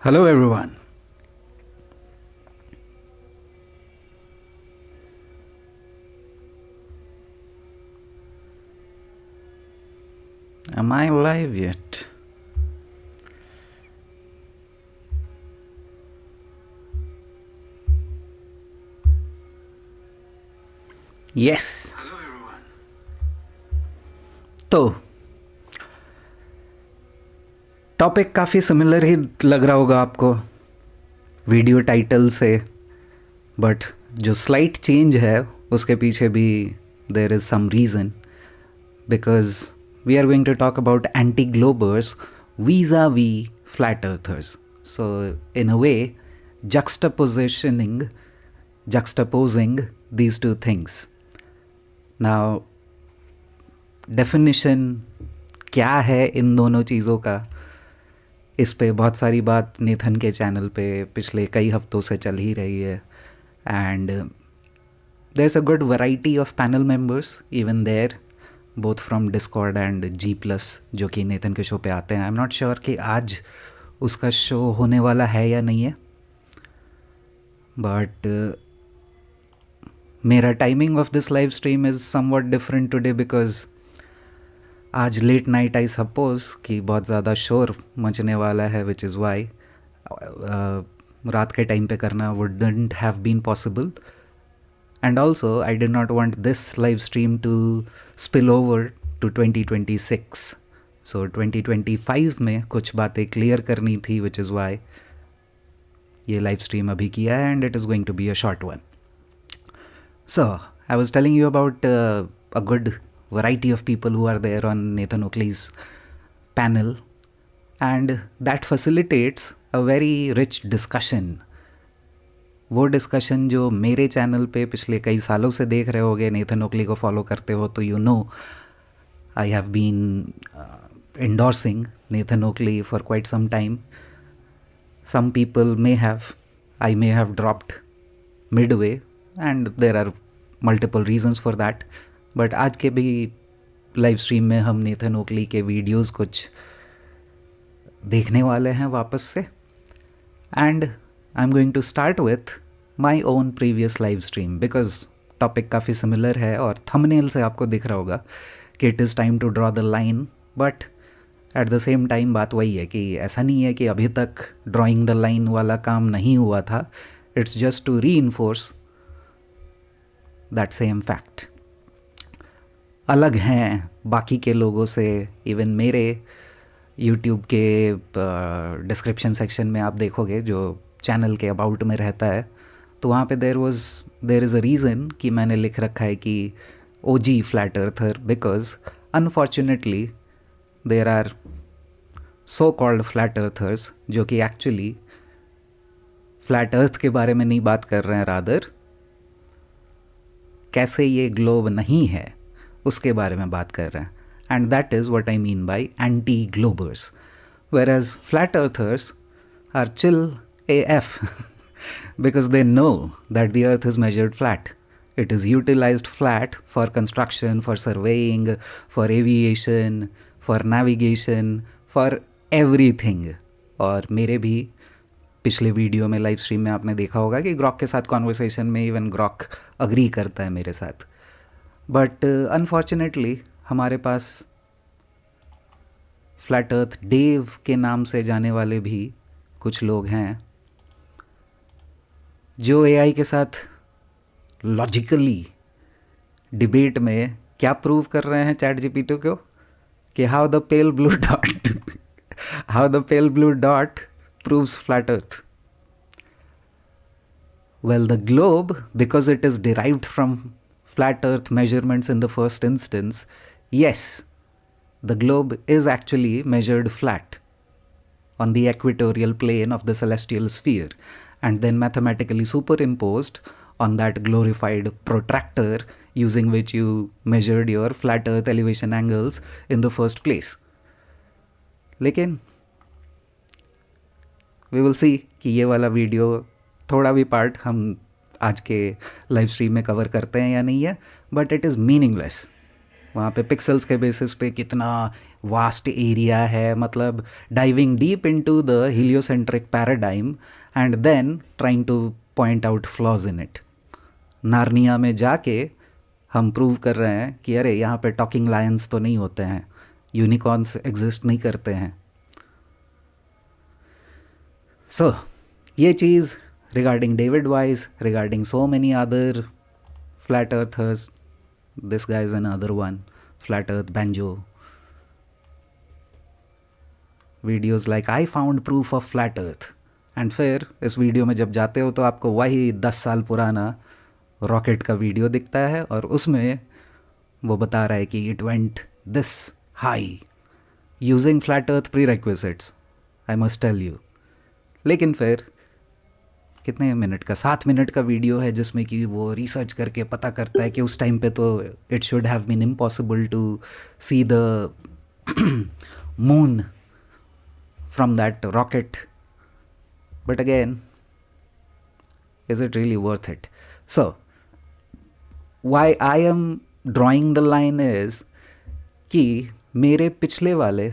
Hello, everyone. Am I live yet? Yes. Hello, everyone. तो topic काफ़ी similar ही लग रहा होगा आपको वीडियो टाइटल से, बट जो स्लाइट चेंज है उसके पीछे भी there is some reason, because we are going to talk about anti globers vis-a-vis flat earthers. So in a way, juxtaposing these two things. Now, definition क्या है इन दोनों चीज़ों का, इस पे बहुत सारी बात नेथन के चैनल पे पिछले कई हफ्तों से चल ही रही है, and there is a good variety of panel members even there, both from Discord and G plus, जो कि नेथन के शो पे आते हैं. आई एम नॉट श्योर कि आज उसका शो होने वाला है या नहीं है, बट मेरा timing of this live stream is somewhat different today because आज लेट नाइट आई सपोज कि बहुत ज़्यादा शोर मचने वाला है, विच इज़ वाई रात के टाइम पे करना wouldn't have been possible. And also I did not want this live stream to spill over to 2026. So 2025 में कुछ बातें क्लियर करनी थी, विच इज़ वाई ये लाइव स्ट्रीम अभी किया है, and it is going to be a short one. So, I was telling you about a good variety of people who are there on Nathan Oakley's panel, and that facilitates a very rich discussion. वो discussion जो मेरे channel पे पिछले कई सालों से देख रहे होगे, नेथन ओकली को फॉलो करते हो तो you know I have been endorsing Nathan Oakley for quite some time. Some people I may have dropped midway, and there are multiple reasons for that. But आज के भी लाइव स्ट्रीम में हम Nathan ओकली के videos कुछ देखने वाले हैं वापस से, and I am going to start with my own previous live stream because topic काफ़ी सिमिलर है और थंबनेल से आपको दिख रहा होगा कि it is time to draw the line. But at the same time बात वही है कि ऐसा नहीं है कि अभी तक ड्राइंग द लाइन वाला काम नहीं हुआ था. It's just to reinforce that same fact. अलग हैं बाकी के लोगों से. इवन मेरे यूट्यूब के डिस्क्रिप्शन सेक्शन में आप देखोगे जो चैनल के अबाउट में रहता है, तो वहाँ पे देर इज़ अ रीज़न कि मैंने लिख रखा है कि OG flat earther, because unfortunately there are so called flat earthers जो कि एक्चुअली फ्लैट अर्थ के बारे में नहीं बात कर रहे हैं, रादर कैसे ये ग्लोब नहीं है उसके बारे में बात कर रहे हैं. And that is what I mean by anti globers. Whereas flat earthers are chill AF because they know that the earth is measured flat. It is utilized flat for construction, for surveying, for aviation, for navigation, for everything. और मेरे भी पिछले video में live stream में आपने देखा होगा कि ग्रॉक के साथ कॉन्वर्सेशन में इवन ग्रॉक अग्री करता है मेरे साथ. बट अनफॉर्चुनेटली हमारे पास फ्लैट अर्थ डेव के नाम से जाने वाले भी कुछ लोग हैं जो AI के साथ लॉजिकली डिबेट में क्या प्रूव कर रहे हैं चैट जीपीटी को कि how the pale blue dot proves flat earth. Well, the globe, because it is derived from flat earth measurements in the first instance, yes, the globe is actually measured flat on the equatorial plane of the celestial sphere, and then mathematically superimposed on that glorified protractor using which you measured your flat earth elevation angles in the first place. लेकिन we will see कि ये वाला video थोड़ा भी part हम आज के live stream में कवर करते हैं या नहीं है, बट इट इज़ मीनिंगलेस. वहाँ पे पिक्सल्स के बेसिस पे कितना वास्ट एरिया है, मतलब diving deep into the heliocentric paradigm and then trying to point out flaws in it. Narnia में जाके हम प्रूव कर रहे हैं कि अरे यहाँ पे टॉकिंग लायंस तो नहीं होते हैं, यूनिकॉर्न्स एग्जिस्ट नहीं करते हैं। सो ये चीज़ regarding David Weiss, regarding so many other flat earthers, this guy is another one, flat earth banjo, videos like I found proof of flat earth. And फिर इस वीडियो में जब जाते हो तो आपको वही 10 साल पुराना रॉकेट का वीडियो दिखता है और उसमें वो बता रहा है कि it went this high using flat earth prerequisites, I must tell you. लेकिन फिर कितने मिनट का, 7 मिनट का वीडियो है जिसमें कि वो रिसर्च करके पता करता है कि उस टाइम पे तो it should have been impossible to see the moon from that rocket. But again, is it really worth it? So why I am drawing the line is कि मेरे पिछले वाले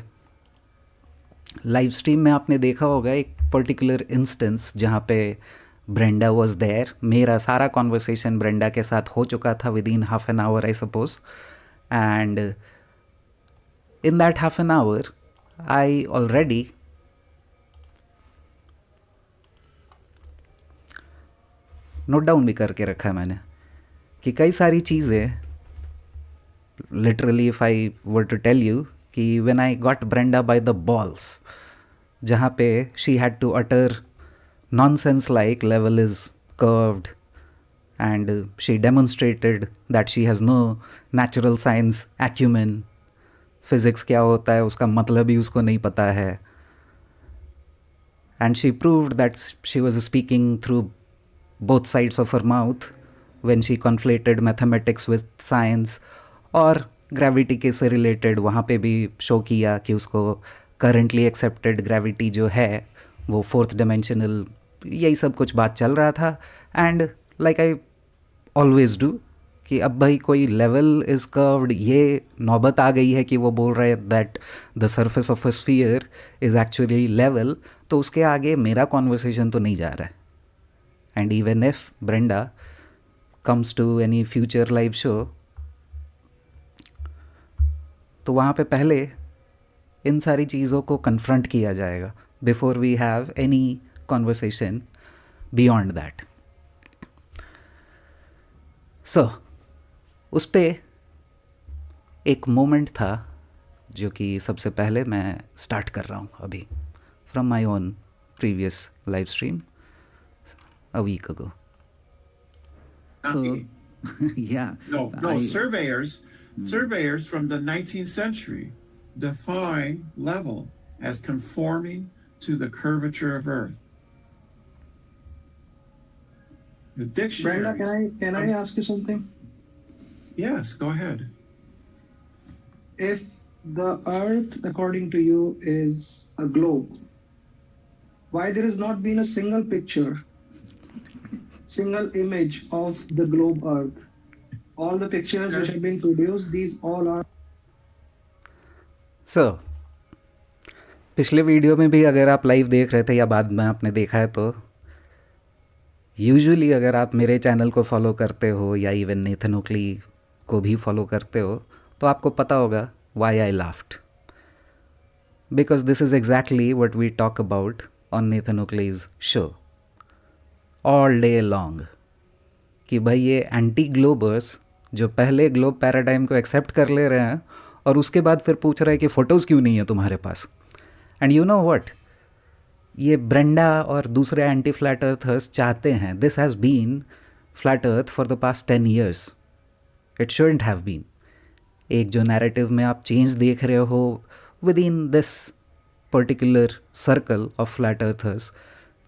लाइव स्ट्रीम में आपने देखा होगा एक पर्टिकुलर इंस्टेंस जहाँ पे ब्रेंडा वॉज देयर। मेरा सारा कॉन्वर्सेशन ब्रेंडा के साथ हो चुका था within half an hour I suppose, and in that half an hour I already note down भी करके रखा है मैंने कि कई सारी चीज़ें, literally if I were to tell you कि when I got Brenda by the balls, जहाँ पे she had to utter nonsense like level is curved and she demonstrated that she has no natural science acumen, physics क्या होता है उसका मतलब ही उसको नहीं पता है, and she proved that she was speaking through both sides of her mouth when she conflated mathematics with science, और ग्रेविटी के से रिलेटेड वहाँ पे भी शो किया कि उसको करंटली एक्सेप्टेड ग्रेविटी जो है वो 4th डायमेंशनल, यही सब कुछ बात चल रहा था। And like I always do कि अब भाई कोई लेवल इज कर्व्ड, ये नौबत आ गई है कि वो बोल रहे हैं that the surface of a sphere is actually level, तो उसके आगे मेरा कॉन्वर्सेशन तो नहीं जा रहा है। And even if Brenda comes to any future live show, तो वहाँ पे पहले इन सारी चीज़ों को कन्फ्रंट किया जाएगा before we have any conversation beyond that. So उस पे एक मोमेंट था जो कि सबसे पहले मैं स्टार्ट कर रहा हूँ अभी from my own previous live stream a week ago. So, yeah. No, surveyors from the 19th century define level as conforming to the curvature of Earth. The dictionary. Brenda, can I ask you something? Yes, go ahead. If the Earth, according to you, is a globe, why there has not been a single picture, single image of the globe Earth? All the pictures which have been produced, these all are. So, पिछले video में भी अगर आप live देख रहे थे या बाद में आपने देखा है तो यूजुअली अगर आप मेरे चैनल को फॉलो करते हो या इवन नेथन ओकली को भी फॉलो करते हो तो आपको पता होगा why I laughed, because this is exactly what we talk about on Nathan Oakley's show all day long, कि भाई ये एंटी ग्लोबर्स जो पहले ग्लोब पैराडाइम को एक्सेप्ट कर ले रहे हैं और उसके बाद फिर पूछ रहे हैं कि फ़ोटोज़ क्यों नहीं है तुम्हारे पास। एंड यू नो व्हाट, ये ब्रेंडा और दूसरे एंटी फ्लैट अर्थर्स चाहते हैं, this has been flat earth for the past 10 years, it shouldn't have been. एक जो नैरेटिव में आप चेंज देख रहे हो within this particular circle of flat earthers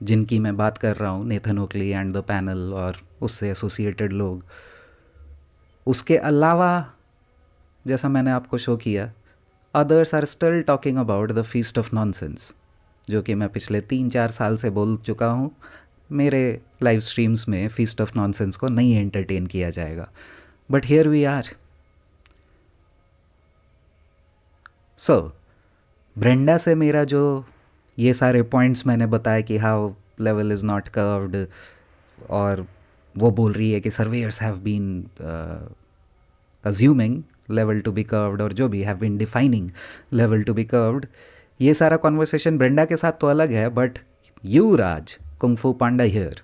जिनकी मैं बात कर रहा हूँ, Nathan Oakley and the panel और उससे एसोसिएटेड लोग, उसके अलावा जैसा मैंने आपको शो किया, others are still talking about the feast of nonsense, जो कि मैं पिछले 3-4 साल से बोल चुका हूँ। मेरे लाइव स्ट्रीम्स में फीस्ट ऑफ नॉनसेंस को नहीं एंटरटेन किया जाएगा, but here we are. So Brenda से मेरा जो ये सारे पॉइंट्स मैंने बताया कि how level is not curved, और वो बोल रही है कि surveyors have been assuming level to be curved, और जो भी have been defining level to be curved, ये सारा कॉन्वर्सेशन ब्रेंडा के साथ तो अलग है, but you Raj kung fu panda here,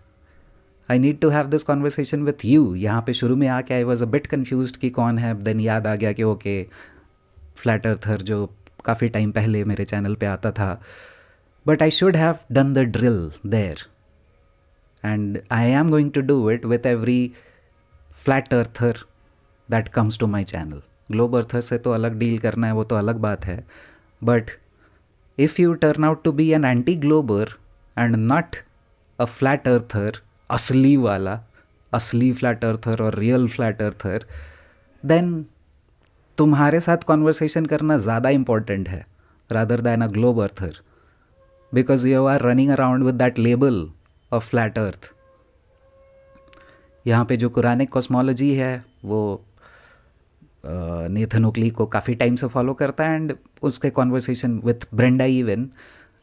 I need to have this conversation with you. यहाँ पे शुरू में आके I was a bit confuse कि कौन है, देन याद आ गया कि ओके फ्लैट अर्थर जो काफ़ी टाइम पहले मेरे चैनल पे आता था, but I should have done the drill there, and I am going to do it with every flat earther that comes to my channel. Globe earther से तो अलग डील करना है, वो तो अलग बात है, but if you turn out to be an anti glober and not a flat earther, असली वाला, असली फ्लैट अर्थर और रियल फ्लैट अर्थर, देन तुम्हारे साथ कॉन्वर्सेशन करना ज़्यादा इम्पॉर्टेंट है rather than a globe earther, because you are running around with that label of flat earth. यहाँ पे जो कुरानिक कॉस्मोलॉजी है वो नेथन ओकली को काफ़ी टाइम से फॉलो करता है, एंड उसके कॉन्वर्सेशन विथ ब्रेंडा इवन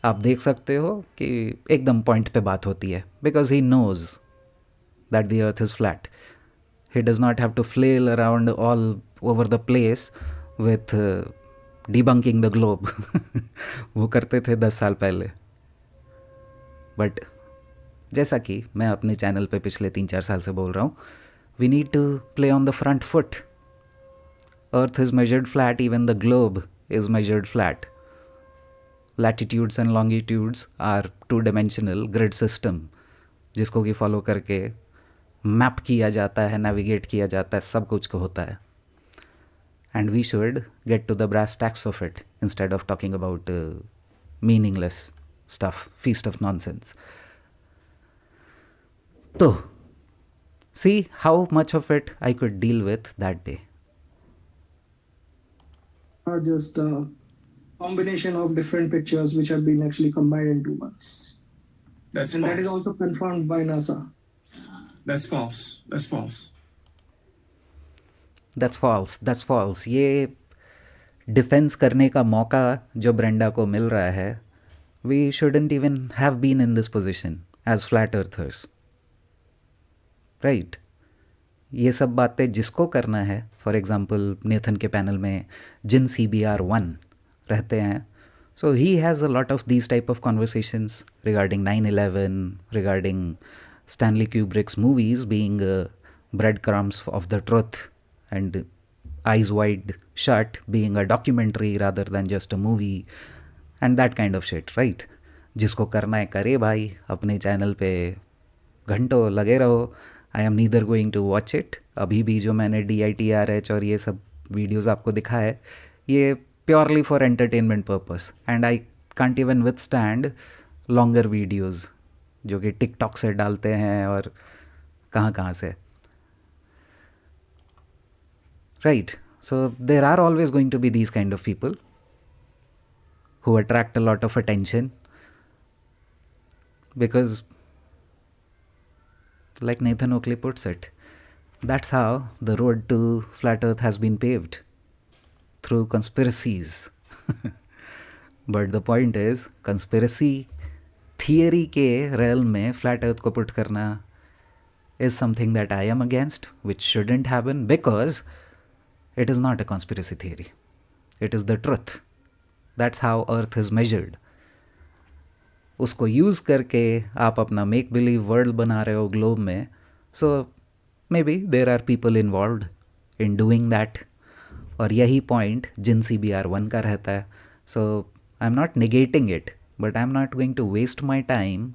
आप देख सकते हो कि एकदम पॉइंट पे बात होती है, because he knows that the earth is flat. He does not have to flail around all over the place with debunking the globe. वो करते थे 10 साल पहले, बट जैसा कि मैं अपने चैनल पे पिछले 3-4 साल से बोल रहा हूँ, we need to play on the front foot. Earth is measured flat, even the globe is measured flat. Latitudes and longitudes are 2 dimensional grid system, जिसको कि फॉलो करके मैप किया जाता है, नेविगेट किया जाता है, सब कुछ को होता है, and we should get to the brass tacks of it instead of talking about meaningless stuff, feast of nonsense. तो see how much of it I could deal with that day. Or just a combination of different pictures which have been actually combined into one. That's And false. that is also confirmed by NASA. That's false. That's false. That's false. That's false. ये defence करने का मौका जो Brenda को मिल रहा है, we shouldn't even have been in this position as flat earthers. Right ये सब बातें जिसको करना है, फॉर एग्ज़ाम्पल नेथन के पैनल में जिन CBR1 रहते हैं, so he has a lot of these type of conversations regarding 9/11, regarding Stanley Kubrick's movies being bread crumbs of the truth, and eyes wide shut being a documentary rather than just a movie, and that kind of shit, right? जिसको करना है करे भाई, अपने channel पे घंटों लगे रहो। I am neither going to watch it. अभी भी जो मैंने DITRH और ये सब वीडियोज़ आपको दिखा है, ये purely for entertainment purpose, and I can't even with stand longer videos जो कि टिकटॉक से डालते हैं और कहाँ कहाँ से, right? So there are always going to be these kind of people who attract a lot of attention because, like Nathan Oakley puts it, that's how the road to flat earth has been paved, through conspiracies. But the point is, conspiracy theory के realm में flat earth को put करना is something that I am against, which shouldn't happen, because it is not a conspiracy theory. It is the truth. That's how earth is measured. उसको use करके आप अपना make believe world बना रहे हो globe में, so maybe there are people involve in doing that, और यही पॉइंट जिन CBR1 का रहता है। So I am not negating it, but I am not going to waste my time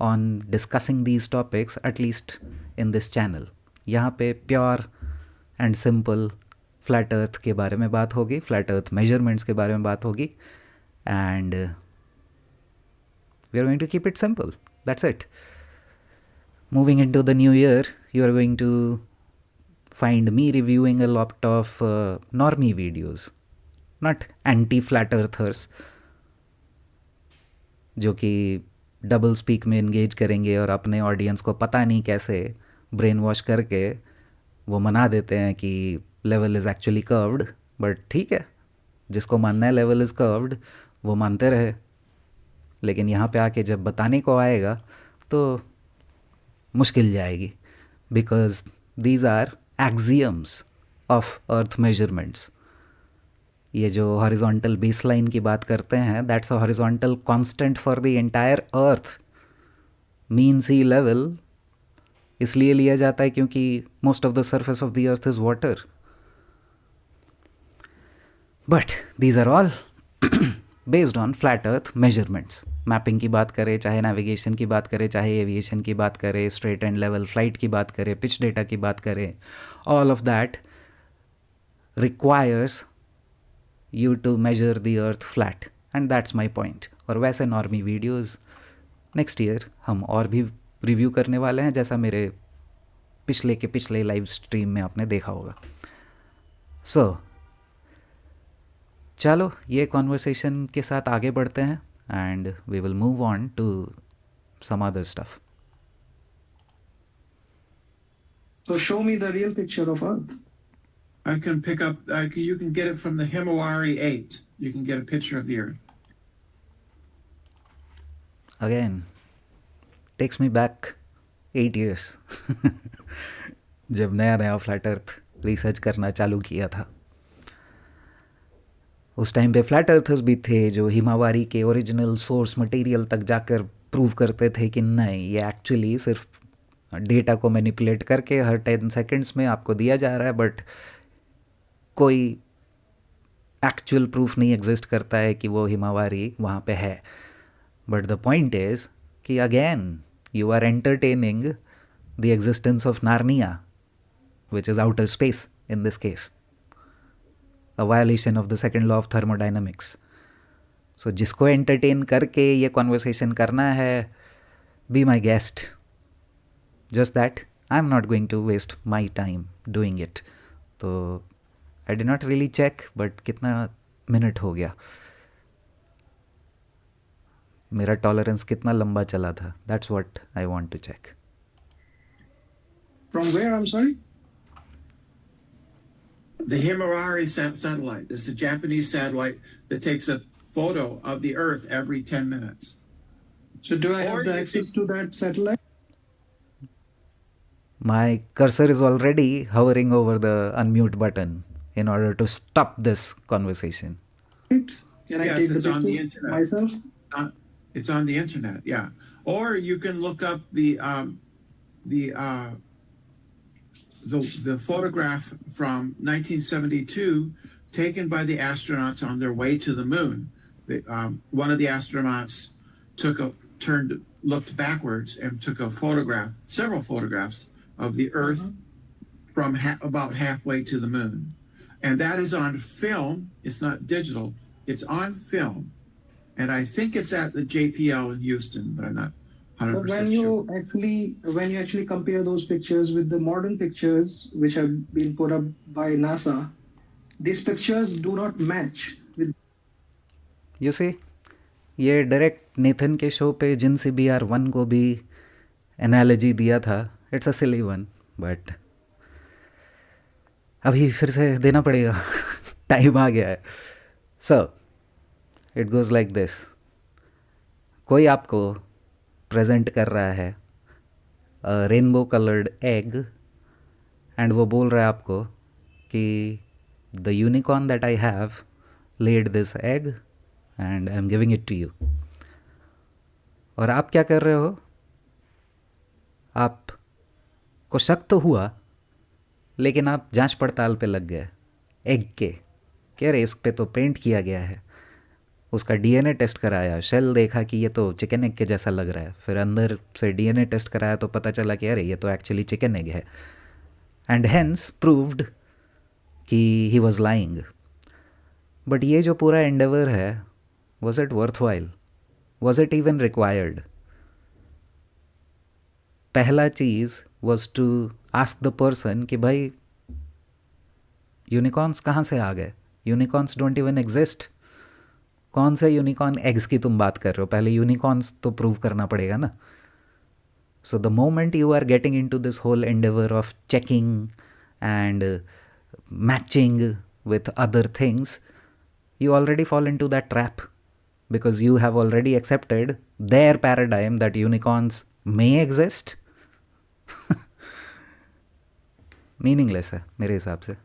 on discussing these topics, at least in this channel. यहाँ पे pure and simple flat earth के बारे में बात होगी, फ्लैट अर्थ मेजरमेंट्स के बारे में बात होगी, and we are going to keep it simple, that's it. Moving into the new year, you are going to find me reviewing a lot of normie videos, not anti flat earthers जो कि double speak में engage करेंगे और अपने audience को पता नहीं कैसे ब्रेन वॉश करके वो मना देते हैं कि level is actually curved. But ठीक है, जिसको मानना है लेवल इज़ कर्व्ड वो मानते रहे, लेकिन यहाँ पे आके जब बताने को आएगा तो मुश्किल जाएगी, because these are axioms of earth measurements. ये जो हॉरिजॉन्टल बेसलाइन की बात करते हैं, that's a horizontal constant for the entire earth. Mean sea level इसलिए लिया जाता है क्योंकि most of the surface of the earth is water, but these are all based on flat earth measurements. Mapping की बात करें, चाहे नेविगेशन की बात करें, चाहे एविएशन की बात करें, स्ट्रेट एंड लेवल फ्लाइट की बात करें, पिच डेटा की बात करें, all of that requires you to measure the earth flat, and that's my point। और वैसे नॉर्मी वीडियोस नेक्स्ट ईयर हम और भी रिव्यू करने वाले हैं, जैसा मेरे पिछले लाइव स्ट्रीम में आपने देखा होगा। सो चलो ये कॉन्वर्सेशन के साथ आगे बढ़ते हैं and we will move on to some other stuff. So show me the real picture of Earth. I can pick up, you can get it from the Himawari 8. You can get a picture of the Earth. Again, takes me back 8 years जब नया flat earth research करना चालू किया था। उस time पे flat earthers भी थे जो हिमावारी के ओरिजिनल सोर्स मटेरियल तक जाकर प्रूव करते थे कि नहीं, ये एक्चुअली सिर्फ डेटा को मैनिपुलेट करके हर 10 सेकेंड्स में आपको दिया जा रहा है, बट कोई एक्चुअल प्रूफ नहीं एग्जिस्ट करता है कि वो हिमावारी वहाँ पे है। बट द पॉइंट इज़ कि again you are entertaining the existence of Narnia, which is outer space in this case, a violation of the second law of thermodynamics. So जिसको एंटरटेन करके ये कॉन्वर्सेशन करना है, be my guest, just that I am not going to waste my time doing it. तो I did not really check, but कितना minute हो गया, मेरा टॉलरेंस कितना लंबा चला था, that's what I want to check. From where, I'm sorry? The Himawari satellite. This is a Japanese satellite that takes a photo of the Earth every 10 minutes. So do I Or have the you access to that satellite? My cursor is already hovering over the unmute button in order to stop this conversation. Can I Yes, take the it's on the picture internet. myself? It's on the internet, yeah. Or you can look up the photograph from 1972 taken by the astronauts on their way to the moon. One of the astronauts looked backwards and took a photograph, several photographs of the Earth from about halfway to the moon. And that is on film. It's not digital. It's on film. And I think it's at the JPL in Houston, but I'm not 100% But when sure. you actually compare those pictures with the modern pictures which have been put up by NASA, these pictures do not match with. You see, ये direct Nathan के show पे जिन CBR1 को भी analogy दिया था, it's a silly one, but अभी फिर से देना पड़ेगा टाइम आ गया है। So it goes like this, कोई आपको प्रेजेंट कर रहा है रेनबो कलर्ड एग, एंड वो बोल रहा है आपको कि the unicorn that I have laid this egg and I am giving it to you. और आप क्या कर रहे हो, आपको शक तो हुआ, लेकिन आप जांच पड़ताल पे लग गए एग के, कह रहे इस पे तो पेंट किया गया है, उसका डीएनए टेस्ट कराया, शेल देखा कि ये तो चिकन एग के जैसा लग रहा है, फिर अंदर से डीएनए टेस्ट कराया तो पता चला कि अरे ये तो एक्चुअली चिकन एग है, एंड हेंस प्रूव्ड कि ही वॉज लाइंग। बट ये जो पूरा एंडेवर है, was it worthwhile, was it even required? पहला चीज़ was to ask the person कि भाई यूनिकॉर्न्स कहाँ से आ गए, यूनिकॉर्न्स डोंट इवन एग्जिस्ट, कौन से यूनिकॉर्न एग्स की तुम बात कर रहे हो, पहले यूनिकॉर्न्स तो प्रूव करना पड़ेगा ना। So the moment you are getting into this whole endeavour of checking and matching with other things, you already fall into that trap because you have already accepted their paradigm that unicorns may exist. Meaningless है मेरे हिसाब से.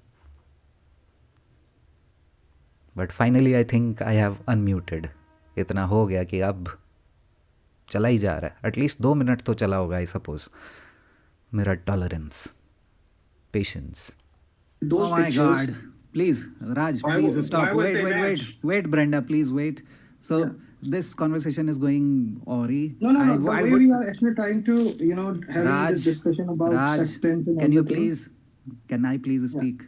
But finally I think I have unmuted. इतना हो गया कि अब चला ही जा रहा है. एटलीस्ट 2 मिनट तो चला होगा आई सपोज. मेरा tolerance, patience. Those Oh my pictures. God! Please, Raj, Why please would- stop. why would they match? Wait, Brenda, please wait. So Yeah. this conversation is going awry. No. I The way would- we are actually trying to, having this discussion about Raj, sextant and can you everything. can I please speak?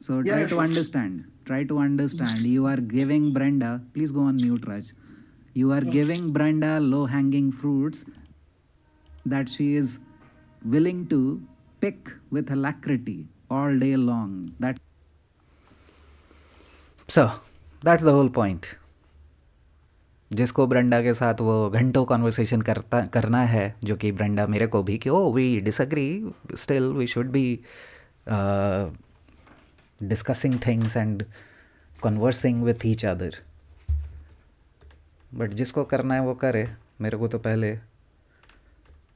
So Yeah, try to sure. understand. Try to understand. You are giving Brenda. Please go on mute, Raj. You are giving Brenda low-hanging fruits that she is willing to pick with alacrity all day long. So that's the whole point. जिसको Brenda के साथ वो घंटों conversation करना है, जो कि Brenda मेरे को भी कि oh we disagree, still we should be discussing things and conversing with each other. But जिसको करना है वो करे. मेरे को तो पहले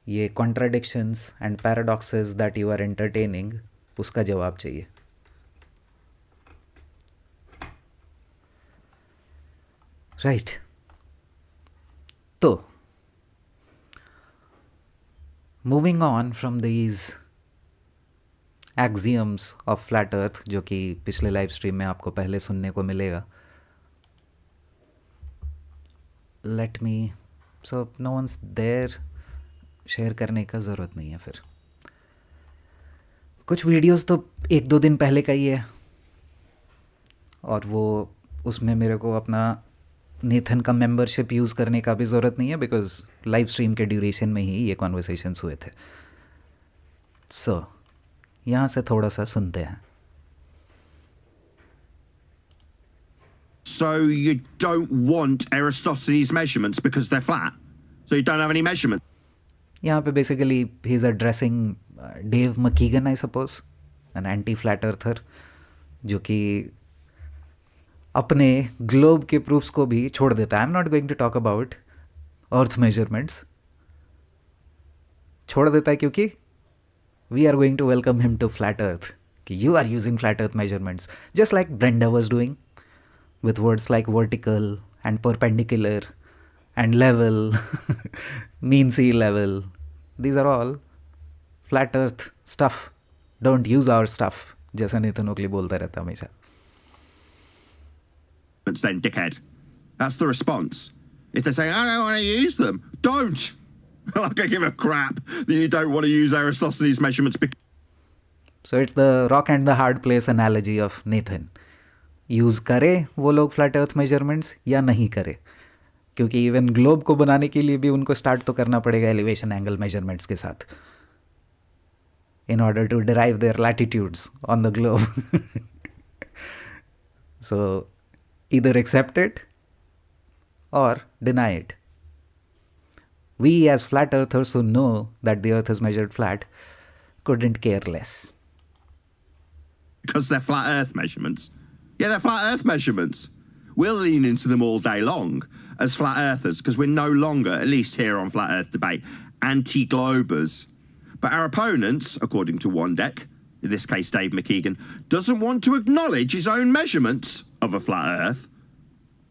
ये contradictions and paradoxes that you are entertaining, उसका जवाब चाहिए. राइट. तो moving on from these axioms of flat earth, जो कि पिछले लाइव स्ट्रीम में आपको पहले सुनने को मिलेगा. Let me, so no one's there, share करने का ज़रूरत नहीं है. फिर कुछ वीडियोस तो 1-2 दिन पहले का ही है, और वो उसमें मेरे को अपना नेथन का मेंबरशिप यूज़ करने का भी ज़रूरत नहीं है बिकॉज लाइव स्ट्रीम के ड्यूरेशन में ही ये कॉन्वर्सेशंस हुए थे. सो यहाँ से थोड़ा सा सुनते हैं. So you don't want Aristotle's measurements because they're flat? So you don't have any measurement? यहाँ पे basically he is addressing Dave McKeegan, I suppose, an anti flat earther, जो कि अपने ग्लोब के प्रूफ्स को भी छोड़ देता है. I am not going to talk about earth measurements. छोड़ देता है क्योंकि we are going to welcome him to flat earth, कि you are using flat earth measurements just like Brenda was doing with words like vertical and perpendicular and level, mean sea level. These are all flat earth stuff. Don't use our stuff. जैसा Nathan ओकली बोलता रहता हमेशा. Then, dickhead. That's the response. If they're saying, I don't want to use them, don't! Like I give a crap that you don't want to use Aristotle's measurements because... So it's the rock and the hard place analogy of Nathan. Use करे वो लोग flat earth measurements या नहीं करे, क्योंकि even globe को बनाने के लिए भी उनको स्टार्ट तो करना पड़ेगा एलिवेशन एंगल मेजरमेंट्स के साथ in order to derive their latitudes on the globe. So either accept it or deny it. We as flat earthers who know that the earth is measured flat couldn't care less. Because they're flat earth measurements. Yeah, they're flat earth measurements. We'll lean into them all day long as flat earthers because we're no longer, at least here on Flat Earth Debate, anti-globers. But our opponents, according to one deck, in this case Dave McKeegan, doesn't want to acknowledge his own measurements of a flat earth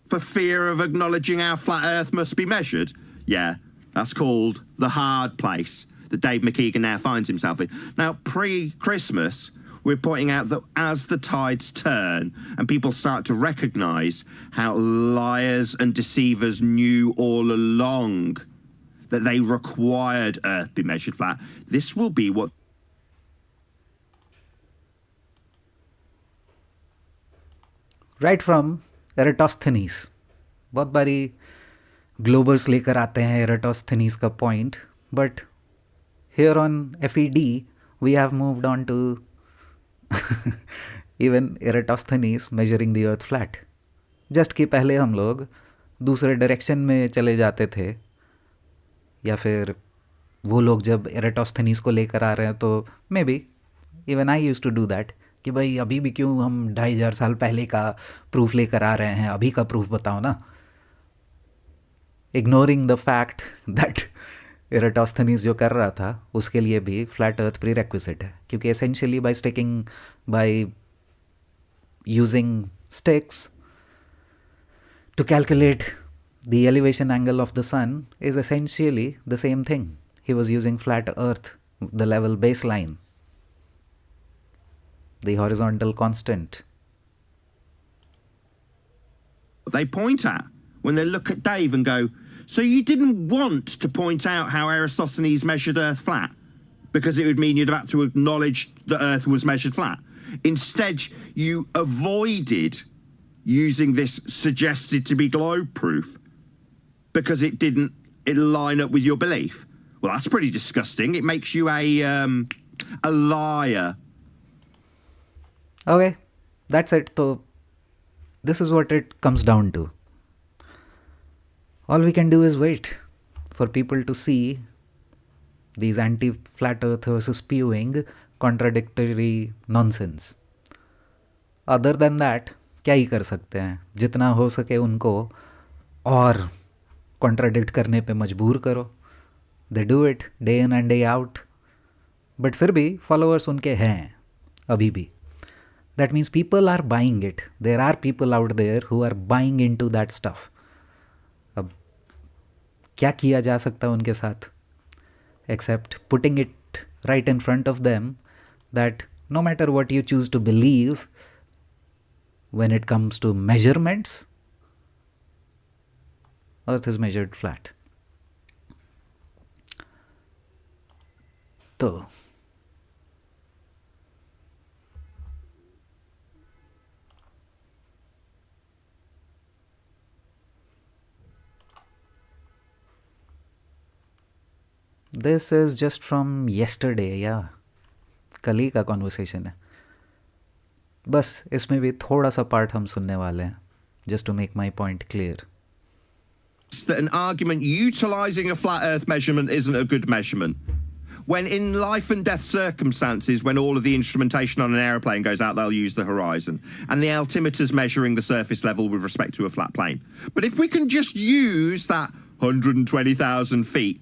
for fear of acknowledging how flat earth must be measured. Yeah, that's called the hard place that Dave McKeegan now finds himself in. Now, pre-Christmas, we're pointing out that as the tides turn and people start to recognise how liars and deceivers knew all along that they required Earth be measured flat, this will be what... Right from Eratosthenes. बहुत बारी ग्लोबर्स लेकर आते हैं एराटोस्थेनीस का point, but here on FED we have moved on to even Eratosthenes measuring the earth flat. Just कि पहले हम लोग दूसरे डायरेक्शन में चले जाते थे, या फिर वो लोग जब एराटोस्थेनीस को लेकर आ रहे हैं तो maybe even I used to do that, कि भाई अभी भी क्यों हम 2500 साल पहले का प्रूफ लेकर आ रहे हैं, अभी का प्रूफ बताओ ना. Ignoring the fact that Eratosthenes जो कर रहा था उसके लिए भी फ्लैट अर्थ प्री रेक्विजिट है, क्योंकि essentially by using sticks to calculate the elevation angle of the sun is essentially the same thing. He was using flat earth, the level baseline, the horizontal constant. They point at when they look at Dave and go, so you didn't want to point out how Eratosthenes measured Earth flat because it would mean you'd have to acknowledge that Earth was measured flat. Instead, you avoided using this suggested to be globe proof because it didn't line up with your belief. Well, that's pretty disgusting. It makes you a liar. Okay, that's it. So this is what it comes down to. All we can do is wait for people to see these anti-flat earthers spewing contradictory nonsense. Other than that, क्या ही कर सकते हैं. जितना हो सके उनको और contradict करने पे मजबूर करो. They do it day in and day out, but फिर भी फॉलोअर्स उनके हैं अभी भी. That means people are buying it. There are people out there who are buying into that stuff. अब क्या किया जा सकता है उनके साथ except putting it right in front of them that no matter what you choose to believe, when it comes to measurements, Earth is measured flat. So, this is just from yesterday, yeah. कल ही का conversation है. बस इसमें भी थोड़ा सा part हम सुनने वाले हैं, just to make my point clear. That an argument utilising a flat Earth measurement isn't a good measurement. When in life and death circumstances, when all of the instrumentation on an aeroplane goes out, they'll use the horizon. And the altimeter's measuring the surface level with respect to a flat plane. But if we can just use that 120,000 feet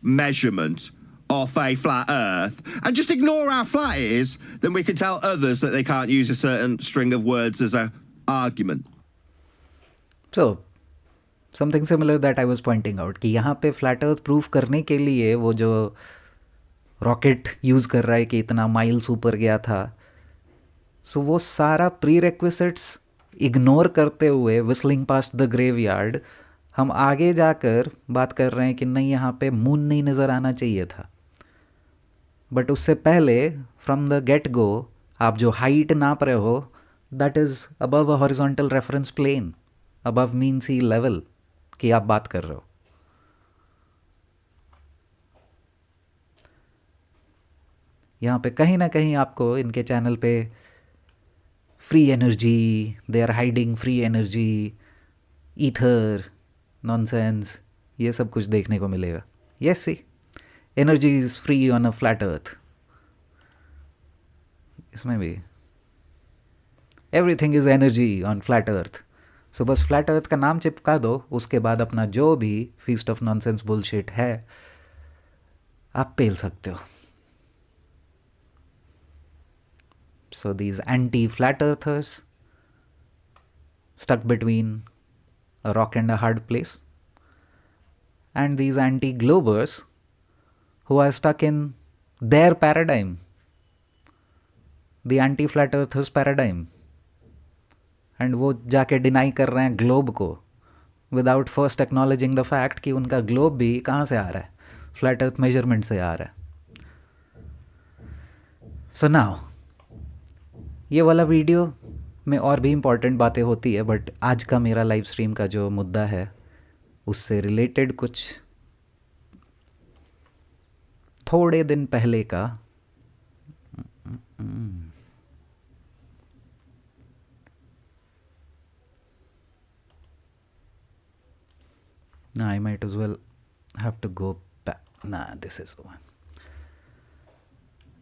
measurement off a flat Earth and just ignore how flat it is, then we can tell others that they can't use a certain string of words as an argument. So, something similar that I was pointing out कि यहाँ पे flat earth proof करने के लिए वो जो rocket use कर रहा है कि इतना माइल्स ऊपर गया था, सो वो सारा प्री रिक्विजिट्स इग्नोर करते हुए विस्लिंग पास्ट द ग्रेवयार्ड हम आगे जाकर बात कर रहे हैं कि नहीं यहाँ पे मून नहीं नज़र आना चाहिए था. बट उससे पहले फ्रॉम द गेट गो आप जो हाइट नाप रहे हो that is above a horizontal reference plane, above mean sea level की आप बात कर रहे हो. यहाँ पे कहीं ना कहीं आपको इनके चैनल पे free energy, they are hiding free energy, ether, nonsense, ये सब कुछ देखने को मिलेगा. Yes, see energy is free on a flat earth. इसमें भी everything is energy on flat earth. So बस फ्लैट अर्थ का नाम चिपका दो, उसके बाद अपना जो भी फीस्ट ऑफ नॉनसेंस बुलशिट है आप पेल सकते हो. So these anti-flat earthers stuck between a rock and a hard place, and these anti-globers who are stuck in their paradigm, the anti-flat earthers paradigm, and वो जाके डिनाई कर रहे हैं globe को without first acknowledging the fact कि उनका globe भी कहाँ से आ रहा है, फ्लैट अर्थ मेजरमेंट से आ रहा है. सो नाउ ये वाला वीडियो में और भी इम्पॉर्टेंट बातें होती है, बट आज का मेरा लाइव स्ट्रीम का जो मुद्दा है उससे रिलेटेड कुछ थोड़े दिन पहले का I might as well have to go back. Nah, this is the one.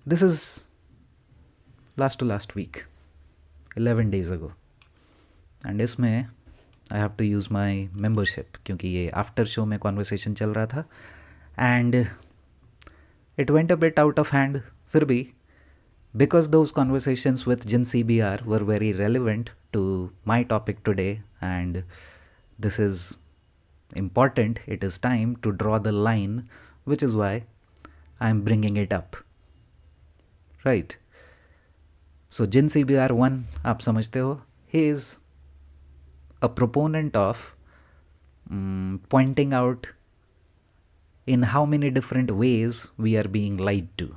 This is last to last week, 11 days ago. And इसमें I have to use my membership क्योंकि ये आफ्टर शो में conversation चल रहा था and it went a bit out of hand. फिर भी because those conversations with Jin CBR were very relevant to my topic today, and this is important, it is time to draw the line, which is why I am bringing it up. Right? So Jin CBR 1, आप समझते हो, he is a proponent of pointing out in how many different ways we are being lied to.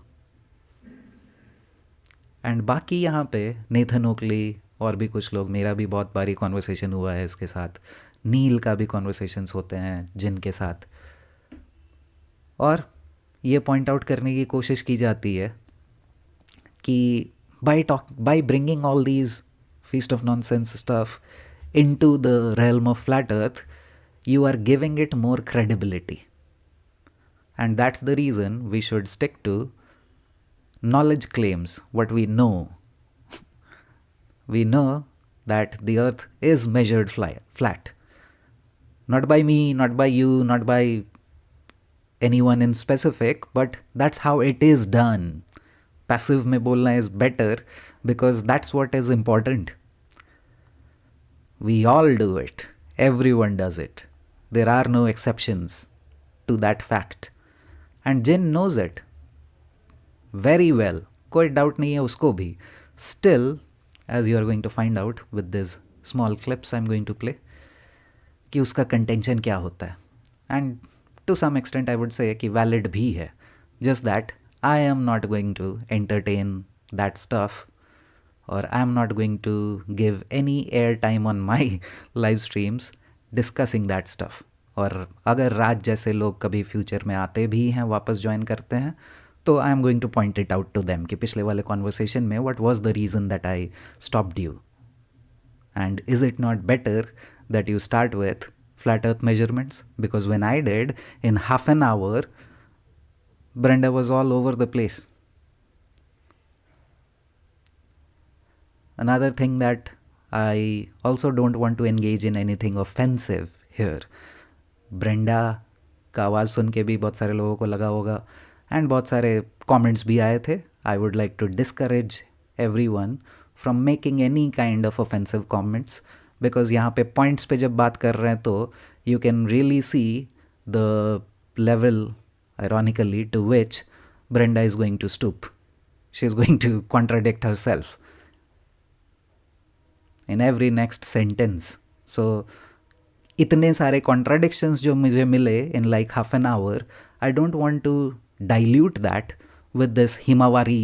And बाकी यहाँ पे Nathan ओकली और भी कुछ लोग, मेरा भी बहुत बारी कॉन्वर्सेशन हुआ है इसके साथ, नील का भी कॉन्वर्सेशंस होते हैं जिनके साथ, और ये पॉइंट आउट करने की कोशिश की जाती है कि by bringing all these feast of nonsense stuff into the realm of flat earth, you are giving it more credibility. And that's the reason we should stick to knowledge claims, what we know. We know that the earth is measured flat. Not by me, not by you, not by anyone in specific, but that's how it is done. Passive mein bolna is better because that's what is important. We all do it. Everyone does it. There are no exceptions to that fact. And Jin knows it very well. कोई doubt नहीं है उसको भी. Still, as you are going to find out with this small clips I'm going to play, कि उसका contention क्या होता है. And to some extent I would say कि valid भी है. Just that I am not going to entertain that stuff, or I am not going to give any airtime on my live streams discussing that stuff. और अगर राज जैसे लोग कभी future में आते भी हैं, वापस ज्वाइन करते हैं, तो I am going to point it out to them कि पिछले वाले कॉन्वर्सेशन में what was the reason that I stopped you, and is it not better that you start with flat earth measurements, because when I did in half an hour Brenda was all over the place. Another thing that I also don't want to engage in anything offensive here. Brenda का आवाज़ सुन के भी बहुत सारे लोगों को लगा होगा, एंड बहुत सारे कमेंट्स भी आए थे. I would like to discourage everyone from making any kind of offensive comments, because यहाँ पे पॉइंट्स पे जब बात कर रहे हैं तो you can really see the level, ironically, to which Brenda is going to stoop. She is going to contradict herself in every next sentence. So, इतने सारे contradictions जो मुझे मिले in like half an hour, I don't want to dilute that with this Himawari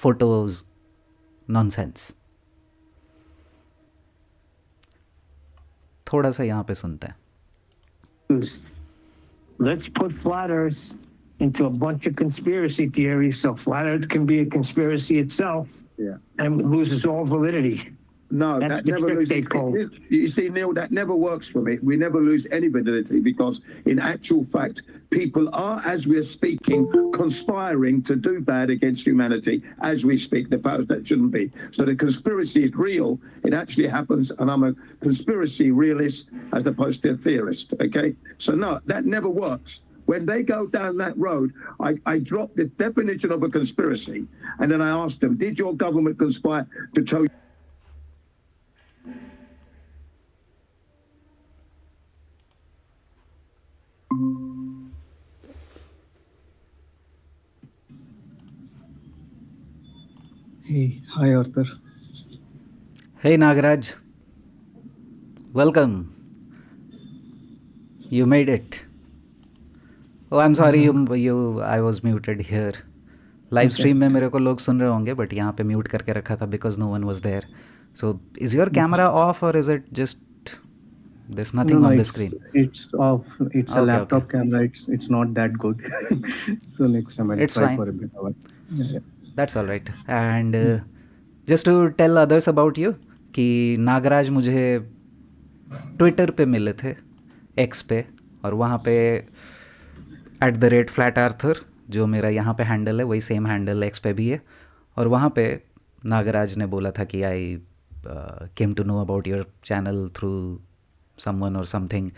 photos nonsense. थोड़ा सा यहाँ पे सुनते हैं. Let's put flat earth into a bunch of conspiracy theories so flat earth can be a conspiracy itself. Yeah. And it loses all validity. No, That's that the never trick they loses. pulled. You see, Neil, that never works for me. We never lose any validity because, in actual fact, people are, as we're speaking, conspiring to do bad against humanity as we speak. The powers that shouldn't be. So the conspiracy is real. It actually happens, and I'm a conspiracy realist as opposed to a theorist. Okay, so no, that never works. When they go down that road, I drop the definition of a conspiracy, and then I ask them, did your government conspire to tell you? Hey, hi Arthur. Hey Nagaraj, welcome. You made it. Oh, I'm sorry, I was muted here. Live stream में मेरे को लोग सुन रहे होंगे, but यहाँ पे mute करके रखा था because no one was there. So, is your camera off or is it just there's nothing on the screen? It's off. It's a laptop camera. It's not that good. So next time I'll It's try fine. for a bit of it. Yeah. That's all right. And just to tell others about you, कि नागराज मुझे Twitter पे मिले थे, x पे, और वहाँ पे @flatArthur जो मेरा यहाँ पे हैंडल है वही सेम हैंडल एक्स पे भी है, और वहाँ पे नागराज ने बोला था कि I came to know about your channel through someone or something.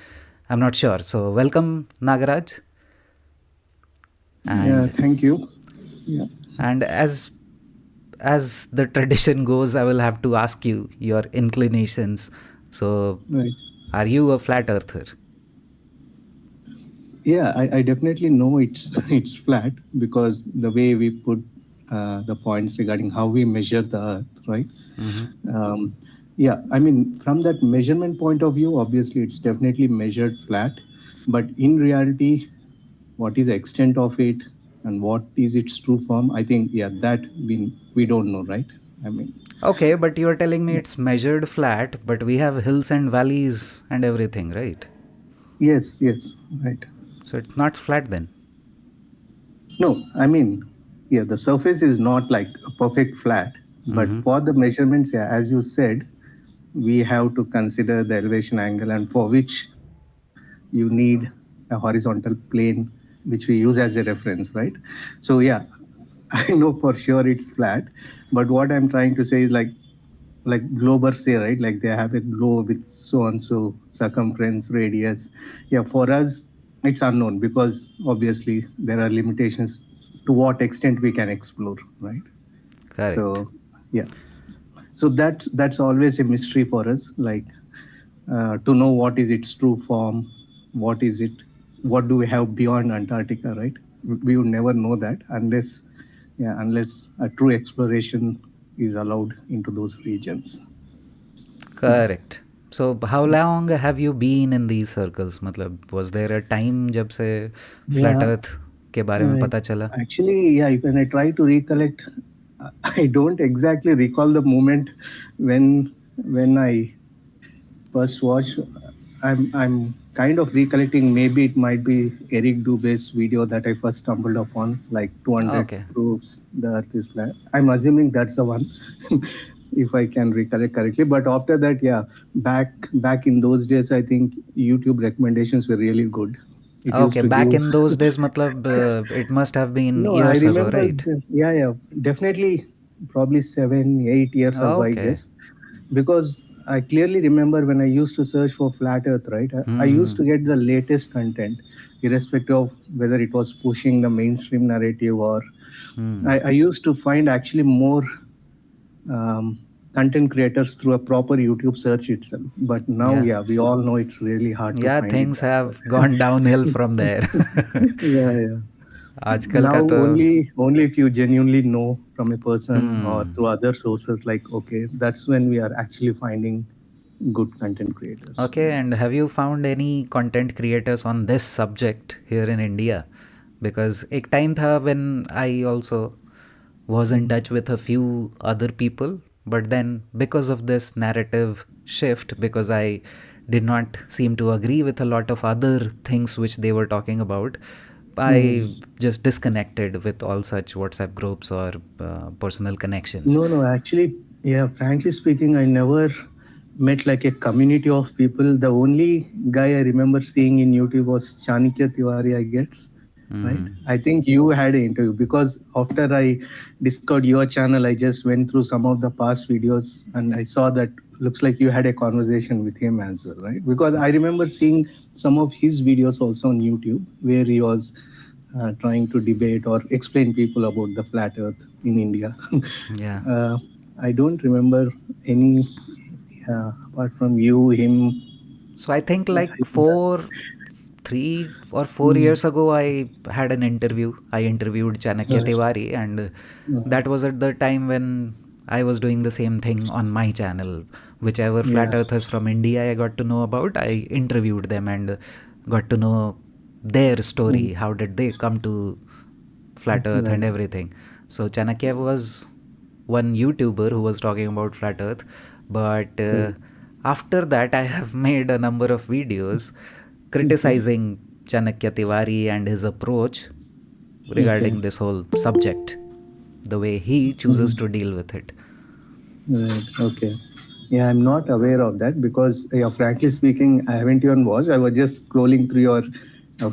I'm not sure. So welcome, Nagaraj. Yeah, And thank you. Yeah. and as the tradition goes, I will have to ask you your inclinations. So, Right. are you a flat earther? Yeah, I definitely know it's it's flat because the way we put the points regarding how we measure the Earth, right? Yeah, I mean, from that measurement point of view, obviously it's definitely measured flat, but in reality, what is the extent of it and what is its true form? I think, yeah, that we don't know, right? I mean, Okay, but you are telling me it's measured flat, but we have hills and valleys and everything, right? yes, right. So it's not flat then. No, I mean, yeah, the surface is not like a perfect flat, but for the measurements, yeah, as you said, we have to consider the elevation angle, and for which you need a horizontal plane, which we use as a reference, right? So, yeah, I know for sure it's flat, but what I'm trying to say is like globers say, right? Like they have a globe with so and so circumference, radius. Yeah, for us, it's unknown because obviously there are limitations to what extent we can explore, right? Correct. So, yeah. So that's always a mystery for us, like to know what is its true form, what is it, what do we have beyond Antarctica, right? We would never know that unless a true exploration is allowed into those regions. Yeah. Correct. So how long have you been in these circles? मतलब was there a time जब से flat Yeah. earth के बारे में पता चला? Actually, yeah, when I try to recollect, I don't exactly recall the moment when I first watched. I'm kind of recollecting. Maybe it might be Eric Dubé's video that I first stumbled upon, like 200 Okay. proofs the Earth is flat. I'm assuming that's the one, if I can recollect correctly. But after that, yeah, back in those days, I think YouTube recommendations were really good. It used Okay, to back give. in those days मतलब it must have been No, I years ago, remember. right? Yeah, definitely, probably 7, 8 years ago, I Okay. guess, because I clearly remember when I used to search for flat Earth. Right, I used to get the latest content, irrespective of whether it was pushing the mainstream narrative or I used to find actually more um, content creators through a proper YouTube search itself. But now, Yeah. yeah, we all know it's really hard to Yeah, find it things that have way. gone downhill from there. Yeah. आजकल Now का तो only if you genuinely know from a person or through other sources, like okay, that's when we are actually finding good content creators. Okay, and have you found any content creators on this subject here in India? Because एक time था when I also was in touch with a few other people, but then because of this narrative shift, because I did not seem to agree with a lot of other things which they were talking about, I just disconnected with all such WhatsApp groups or personal connections. No, actually, yeah, frankly speaking, I never met like a community of people. The only guy I remember seeing in YouTube was Chanakya Tiwari, I guess. Right? I think you had an interview because after I discovered your channel, I just went through some of the past videos and I saw that looks like you had a conversation with him as well, right? Because I remember seeing some of his videos also on YouTube where he was trying to debate or explain people about the flat earth in India. Yeah. I don't remember any apart from you, him. So I think like 3 or 4 years ago, I had an interview. I interviewed Chanakya Tiwari, and that was at the time when I was doing the same thing on my channel. Whichever flat Yeah. earthers from India I got to know about, I interviewed them and got to know their story. How did they come to flat earth and Right. everything? So Chanakya was one YouTuber who was talking about flat earth, but after that I have made a number of videos criticizing Chanakya Tiwari and his approach Okay. regarding this whole subject, the way he chooses to deal with it. Right. Okay. Yeah, I'm not aware of that because, yeah, frankly speaking, I haven't even watched. I was just scrolling through your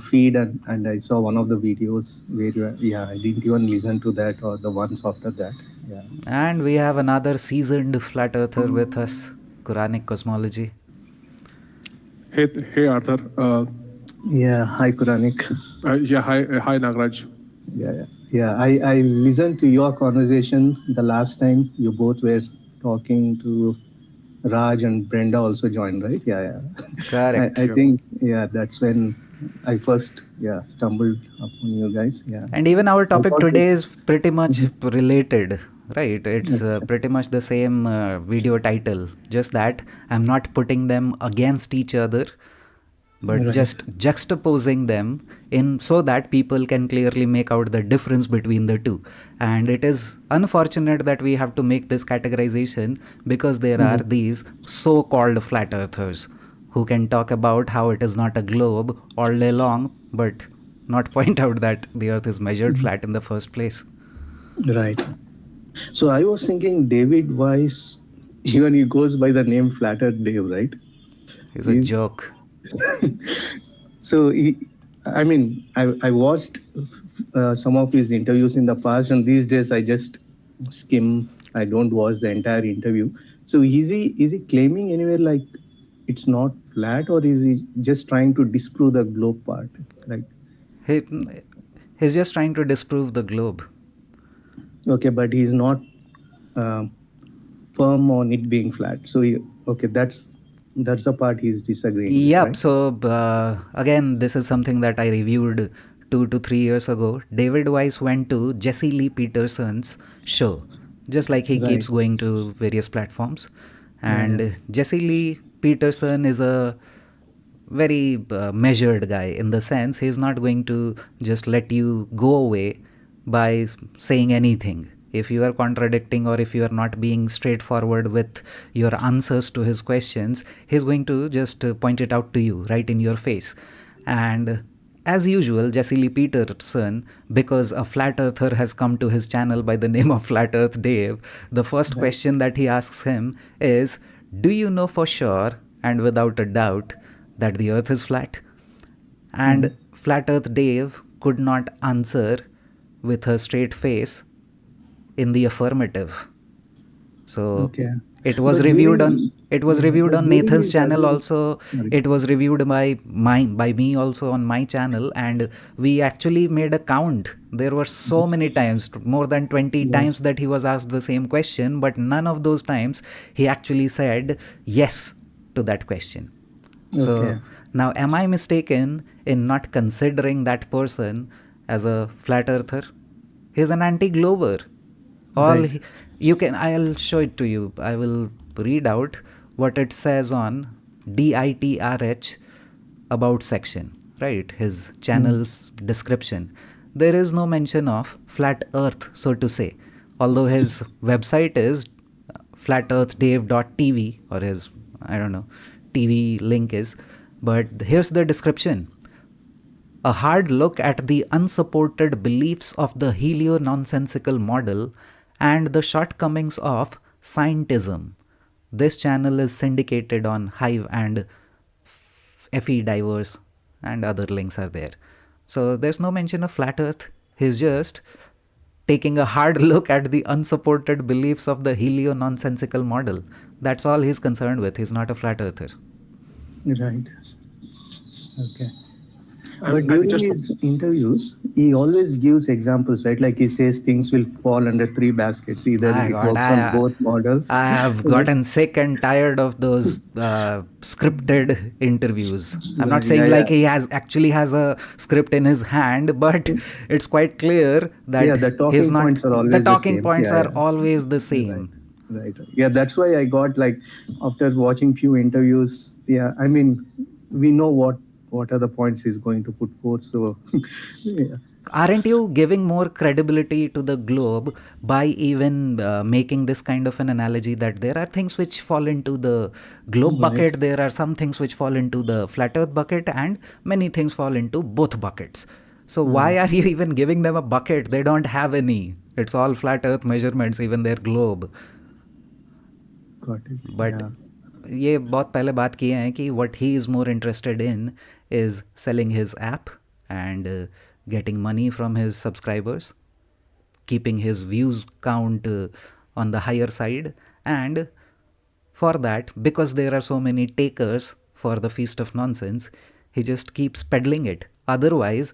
feed and I saw one of the videos where yeah, I didn't even listen to that or the ones after that. Yeah. And we have another seasoned flat earther with us, Quranic Cosmology. Hey, Arthur. Yeah. Hi, Quranic. Hi, Nagraj. Yeah. I listened to your conversation the last time you both were talking to Raj, and Brenda also joined, right? Yeah. Correct. I think, yeah, that's when I first, stumbled upon you guys. Yeah. And even our I topic thought today is pretty much related, right? It's Okay. pretty much the same video title, just that I'm not putting them against each other, but Right. just juxtaposing them in so that people can clearly make out the difference between the two. And it is unfortunate that we have to make this categorization because there are these so-called flat earthers who can talk about how it is not a globe all day long, but not point out that the earth is measured flat in the first place. Right. So I was thinking David Weiss, even he goes by the name Flatter Dave, right? It's a joke. So I mean, I watched some of his interviews in the past, and these days I just skim. I don't watch the entire interview. So is he claiming anywhere like it's not flat, or is he just trying to disprove the globe part? Like, He, he's just trying to disprove the globe. okay, but he's not firm on it being flat. So okay, that's the part he's disagreeing with, Yep. right? So again, this is something that I reviewed 2 to 3 years ago. David Weiss went to Jesse Lee Peterson's show, just like he keeps Right. going to various platforms. Yeah, yeah. And Jesse Lee Peterson is a very measured guy in the sense he's not going to just let you go away by saying anything. If you are contradicting or if you are not being straightforward with your answers to his questions, he's going to just point it out to you right in your face. And as usual, Jesse Lee Peterson, because a flat earther has come to his channel by the name of Flat Earth Dave, the first question that he asks him is, do you know for sure and without a doubt that the earth is flat? And Flat Earth Dave could not answer with a straight face in the affirmative. So Okay. it was But reviewed on during Nathan's his channel early, also. sorry. It was reviewed by me also on my channel, and we actually made a count. There were so many times, more than 20 Right. times, that he was asked the same question, but none of those times he actually said yes to that question. So Okay. now, am I mistaken in not considering that person as a flat earther? He's an anti-glober. All Right. you can, I'll show it to you. I will read out what it says on DITRH about section, right? His channel's description. There is no mention of flat earth, so to say, although his website is flatearthdave.tv, or his, I don't know, TV link is. But here's the description: a hard look at the unsupported beliefs of the helio-nonsensical model and the shortcomings of scientism. This channel is syndicated on Hive and FE Divers, and other links are there. So there's no mention of flat earth. He's just taking a hard look at the unsupported beliefs of the helio-nonsensical model. That's all he's concerned with. He's not a flat earther. Right. Okay. I'm But during just his interviews, he always gives examples, right? Like he says things will fall under three baskets. Either My it God, works on both models. I have gotten sick and tired of those scripted interviews. I'm not saying Yeah, like yeah. he has a script in his hand, but it's quite clear Yeah, that the he's talking not. points are The always the talking same. points Yeah, are yeah. always the Right. same. Right. Yeah, that's why I got like after watching few interviews. Yeah, I mean, we know what are the points he's going to put forth. So, yeah. Aren't you giving more credibility to the globe by even making this kind of an analogy that there are things which fall into the globe bucket, there are some things which fall into the flat earth bucket, and many things fall into both buckets? So why are you even giving them a bucket? They don't have any. It's all flat earth measurements, even their globe. Got it. But Yeah. ये बहुत पहले बात किए हैं कि what he is more interested in is selling his app and getting money from his subscribers. keeping his views count on the higher side. And for that, because there are so many takers for the Feast of Nonsense, he just keeps peddling it. Otherwise,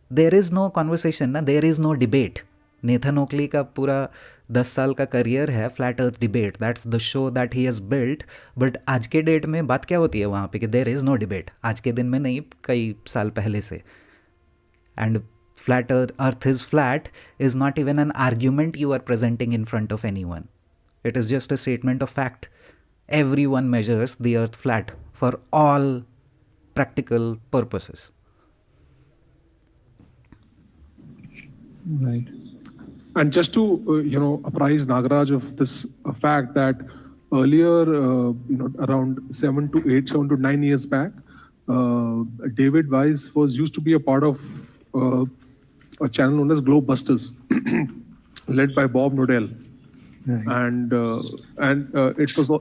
there is no conversation, na? There is no debate. Nathan Oakley का पूरा 10 साल का career है flat earth debate, that's the show that he has built. But आज के date में बात क्या होती है वहाँ पे कि देर इज़ नो डिबेट. आज के दिन में नहीं, कई साल पहले से. And flat earth is flat is not even an argument you are presenting in front of anyone. It is just a statement of fact. Everyone measures the earth flat for all practical purposes. Right. And just to apprise Nagaraj of this fact that earlier, around 7 to 9 years back, David Weiss was used to be a part of a channel known as Globebusters, led by Bob Nodell. Right. And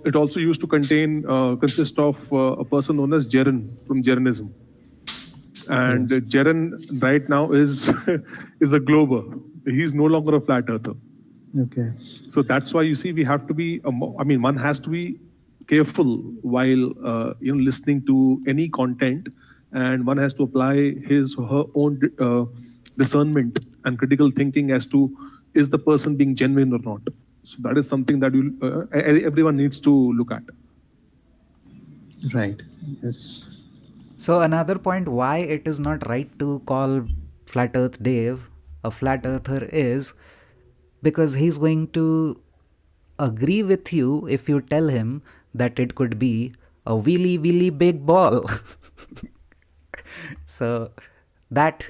it also used to consist of a person known as Jeren from Jerenism. And Jeren right now is is a glober. He's no longer a flat earther. Okay. So that's why you see we have to be. One has to be careful while listening to any content, and one has to apply his or her own discernment and critical thinking as to is the person being genuine or not. So that is something that everyone needs to look at. Right. Yes. So another point why it is not right to call Flat Earth Dave a flat earther is because he's going to agree with you if you tell him that it could be a really big ball. So that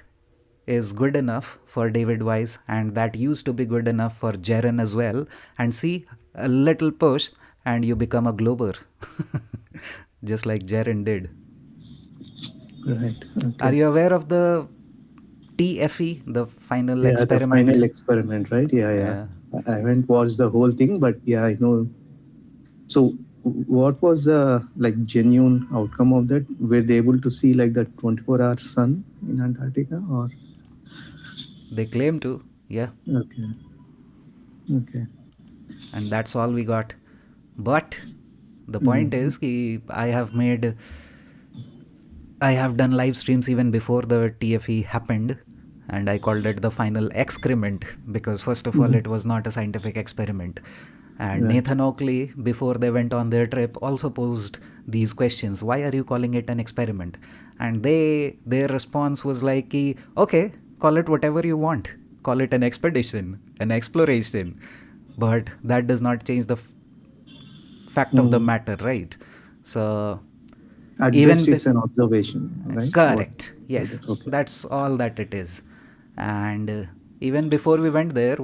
is good enough for David Weiss, and that used to be good enough for Jeren as well. And see, a little push and you become a glober. Just like Jeren did. Right. Okay. Are you aware of the TFE, the final experiment? The final experiment, right? Yeah. I haven't watched the whole thing, but yeah, I know. So what was the genuine outcome of that? Were they able to see the 24-hour sun in Antarctica, or? They claim to, yeah. Okay. And that's all we got. But the point is I have done live streams even before the TFE happened, and I called it the final excrement because first of all it was not a scientific experiment. And Nathan Oakley, before they went on their trip, also posed these questions. Why are you calling it an experiment? And their response was like, okay, call it whatever you want. Call it an expedition, an exploration. But that does not change the fact of the matter, right? So at best it's an observation, right? Correct. Yes. Okay. That's all that it is. And even before we went there,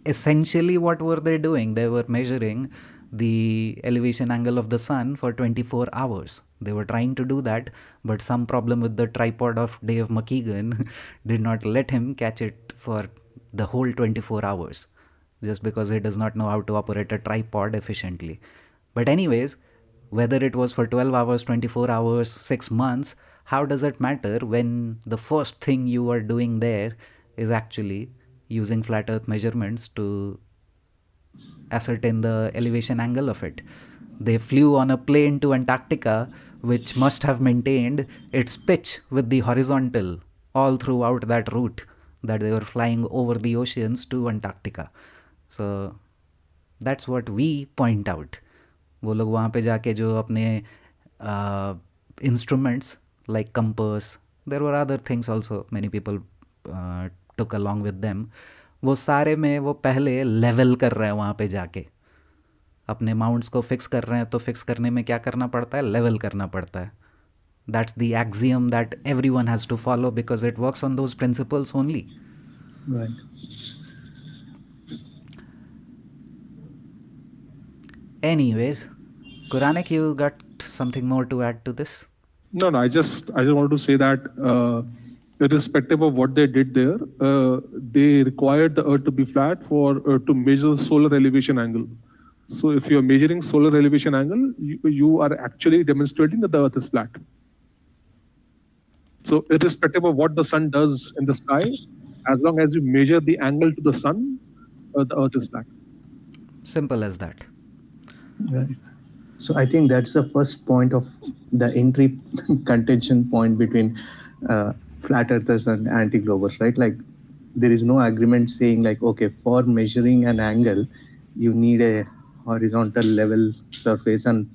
essentially what were they doing? They were measuring the elevation angle of the sun for 24 hours. They were trying to do that, but some problem with the tripod of Dave McKeegan did not let him catch it for the whole 24 hours, just because he does not know how to operate a tripod efficiently. But anyways, whether it was for 12 hours, 24 hours, 6 months, how does it matter when the first thing you are doing there is actually using flat earth measurements to ascertain the elevation angle of it? They flew on a plane to Antarctica, which must have maintained its pitch with the horizontal all throughout that route that they were flying over the oceans to Antarctica. So that's what we point out. वो लोग वहाँ पे जाके जो अपने instruments like compass, there were other things also many people took along with them, वो सारे में वो पहले लेवल कर रहे हैं वहाँ पे जाके अपने माउंट्स को फिक्स कर रहे हैं. तो फिक्स करने में क्या करना पड़ता है? लेवल करना पड़ता है. That's the axiom that everyone has to follow because it works on those principles only. Right. Anyways, Quranik, you got something more to add to this? No, I just wanted to say that irrespective of what they did there, they required the Earth to be flat to measure the solar elevation angle. So if you are measuring solar elevation angle, you are actually demonstrating that the Earth is flat. So irrespective of what the sun does in the sky, as long as you measure the angle to the sun, the Earth is flat. Simple as that. Right. So I think that's the first point of the entry contention point between flat earthers and anti-globers, right? Like there is no agreement saying like, okay, for measuring an angle, you need a horizontal level surface. And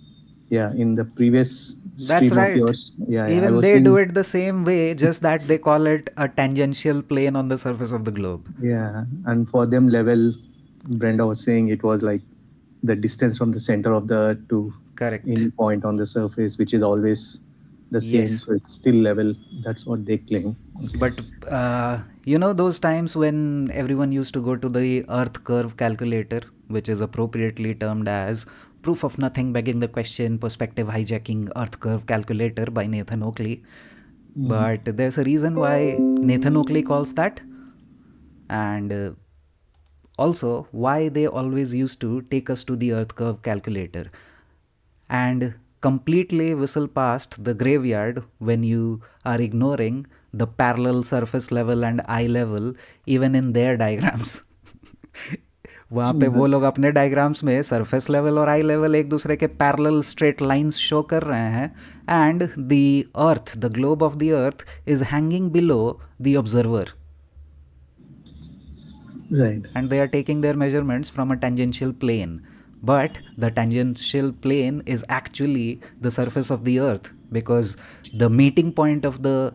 yeah, in the previous That's stream of right. yours, I Even was they do saying, it the same way, just that they call it a tangential plane on the surface of the globe. yeah, and for them level, Brenda was saying it was like the distance from the center of the earth to Correct. any point on the surface, which is always the same. Yes. So it's still level. That's what they claim. But you know those times when everyone used to go to the Earth curve calculator, which is appropriately termed as Proof of Nothing Begging the Question Perspective Hijacking Earth Curve Calculator by Nathan Oakley. But there's a reason why Nathan Oakley calls that, and also why they always used to take us to the Earth curve calculator and completely whistle past the graveyard when you are ignoring the parallel surface level and eye level even in their diagrams. वहाँ पे वो लोग अपने diagrams में surface level और आई level एक दूसरे के पैरेलल स्ट्रेट लाइंस शो कर रहे हैं and the earth the globe of the earth is hanging below the observer. Right. And they are taking their measurements from a tangential plane. But the tangential plane is actually the surface of the earth, because the meeting point of the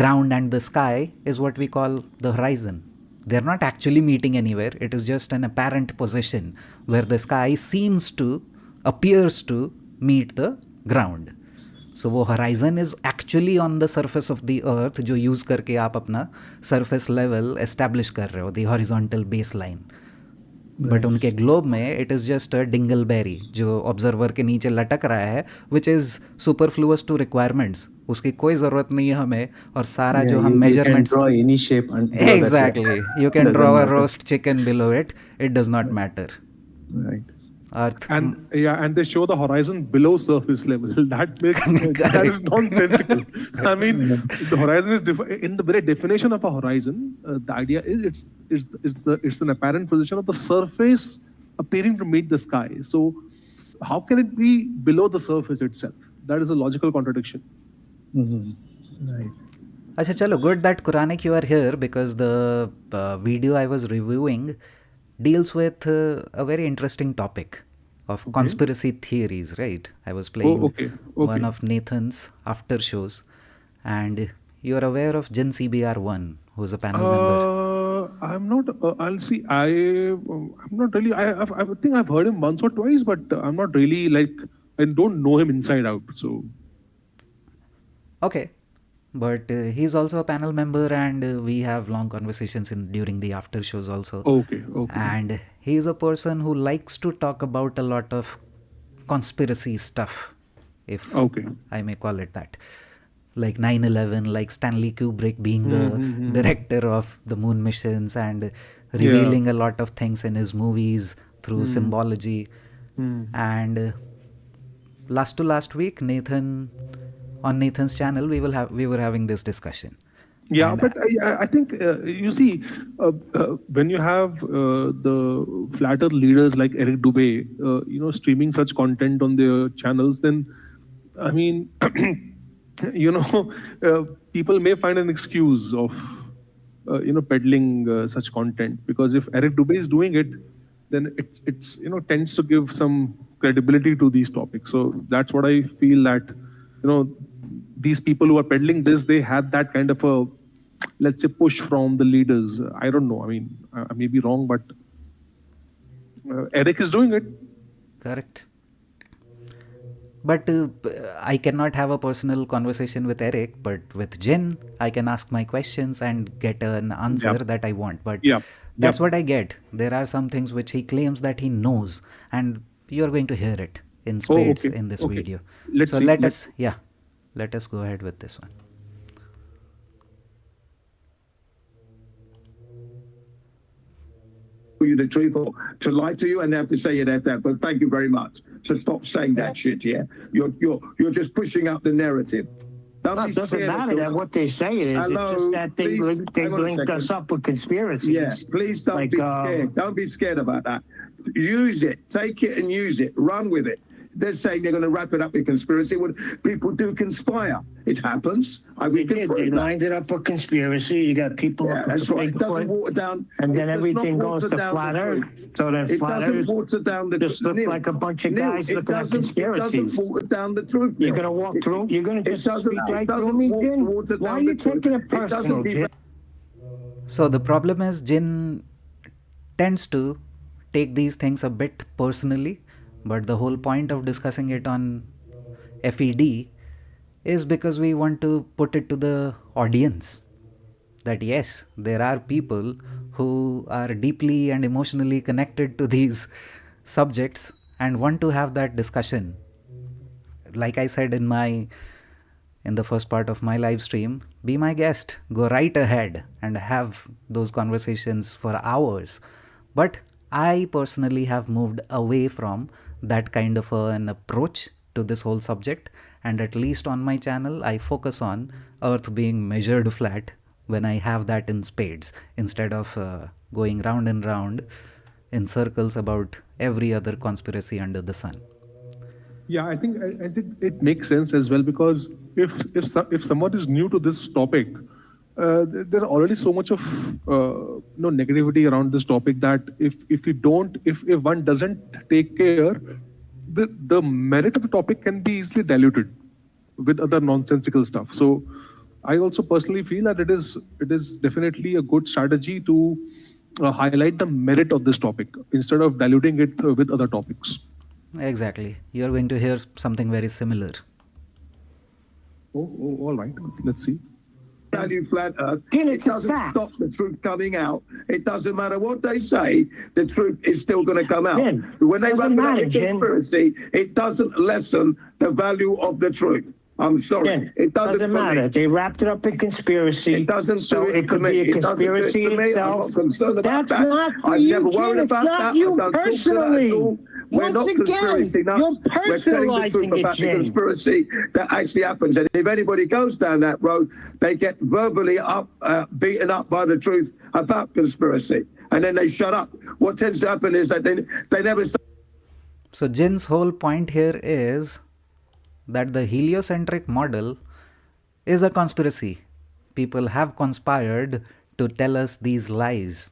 ground and the sky is what we call the horizon. They're not actually meeting anywhere. It is just an apparent position where the sky appears to meet the ground. So वो horizon is actually on the surface of the earth, जो use करके आप अपना surface level establish कर रहे हो, the horizontal baseline. But उनके globe में it is just a dingleberry जो ऑब्जर्वर के नीचे लटक रहा है, which is superfluous to requirements. उसकी कोई ज़रूरत नहीं है हमें, और सारा जो हम measurements, exactly, you can draw a roast chicken below it, it does not matter. Right. Earth. And they show the horizon below surface level. That is nonsensical. I mean, the horizon is in the very definition of a horizon. The idea is it's an apparent position of the surface appearing to meet the sky. So, how can it be below the surface itself? That is a logical contradiction. Right. Achha, chalo, good that Quranic you are here, because the video I was reviewing deals with a very interesting topic of conspiracy theories, right? I was playing one of Nathan's after shows, and you're aware of Jin CBR1, who's a panel member. I'm not. I'll see. I'm not really. I think I've heard him once or twice, but I'm not really like. I don't know him inside out. So. Okay. But he's also a panel member, and we have long conversations during the after shows also. Okay. And he's a person who likes to talk about a lot of conspiracy stuff, if I may call it that. Like 9/11, like Stanley Kubrick being the director of the moon missions and revealing a lot of things in his movies through symbology. And last week, on Nathan's channel, we were having this discussion. Yeah, and but I think you see, when you have the flat earth leaders like Eric Dubé, streaming such content on their channels, then I mean, people may find an excuse of peddling such content, because if Eric Dubé is doing it, then it's tends to give some credibility to these topics. So that's what I feel, that these people who are peddling this, they had that kind of a, let's say, push from the leaders. I don't know. I mean, I may be wrong, but Eric is doing it. Correct. But I cannot have a personal conversation with Eric, but with Jin, I can ask my questions and get an answer that I want. But that's what I get. There are some things which he claims that he knows, and you're going to hear it in spades in this video. Let us go ahead with this one. You the truth or to lie to you, and they have to say you have that. But thank you very much. So stop saying that shit. Yeah, you're just pushing up the narrative. Don't No, be it doesn't scared matter of that what they say it is. Hello, It's just that they please, they hang on a link second. us up with conspiracies. Yeah, please don't Like, be scared. Don't be scared about that. Use it. Take it and use it. Run with it. They're saying they're going to wrap it up with conspiracy. Well, people do conspire. It happens. We can They prove that. lined it up with conspiracy. You got people Yeah, looking that's for right. It doesn't Bigfoot, water down. and then it does everything not goes water to down flat the Earth. truth. So then It flat doesn't Earth water down the just look Neil, like a bunch of Neil, guys it looking at doesn't- conspiracies. It doesn't water down the truth. You're Neil. gonna walk through. You're gonna It just doesn't- speak it right doesn't through me, water Jin. down Why are the you truth. taking it It doesn't personal, be Jin? So the problem is Jin tends to take these things a bit personally, but the whole point of discussing it on FED is because we want to put it to the audience that yes, there are people who are deeply and emotionally connected to these subjects and want to have that discussion. Like I said in the first part of my live stream, be my guest, go right ahead and have those conversations for hours. But I personally have moved away from that kind of an approach to this whole subject, and at least on my channel I focus on earth being measured flat when I have that in spades, instead of going round and round in circles about every other conspiracy under the sun. Yeah, I think it makes sense as well, because if someone is new to this topic, there are already so much of negativity around this topic that if one doesn't take care, the merit of the topic can be easily diluted with other nonsensical stuff. So I also personally feel that it is definitely a good strategy to highlight the merit of this topic instead of diluting it with other topics. Exactly. You're going to hear something very similar. Oh, all right. Let's see. Value flat Earth. Again, It it's a doesn't fact. stop the truth coming out. It doesn't matter what they say. The truth is still going to come out. Jin, When they doesn't wrap it up matter, with Jin. conspiracy, it doesn't lessen the value of the truth. I'm sorry. Again, It doesn't doesn't for me. matter. They wrapped it up in conspiracy. It doesn't so do it it to could me. be a It doesn't do it conspiracy to me. I'm itself. not concerned about That's that. not for I've you, never worried Jin. It's about not that. you I don't talk to that personally. at all. We're Once not again, conspiracy nuts. you're We're telling the personalizing truth it, about the Jin. conspiracy that actually happens. And if anybody goes down that road, they get verbally beaten up by the truth about conspiracy. And then they shut up. What tends to happen is that they never say. So Jin's whole point here is that the heliocentric model is a conspiracy. People have conspired to tell us these lies,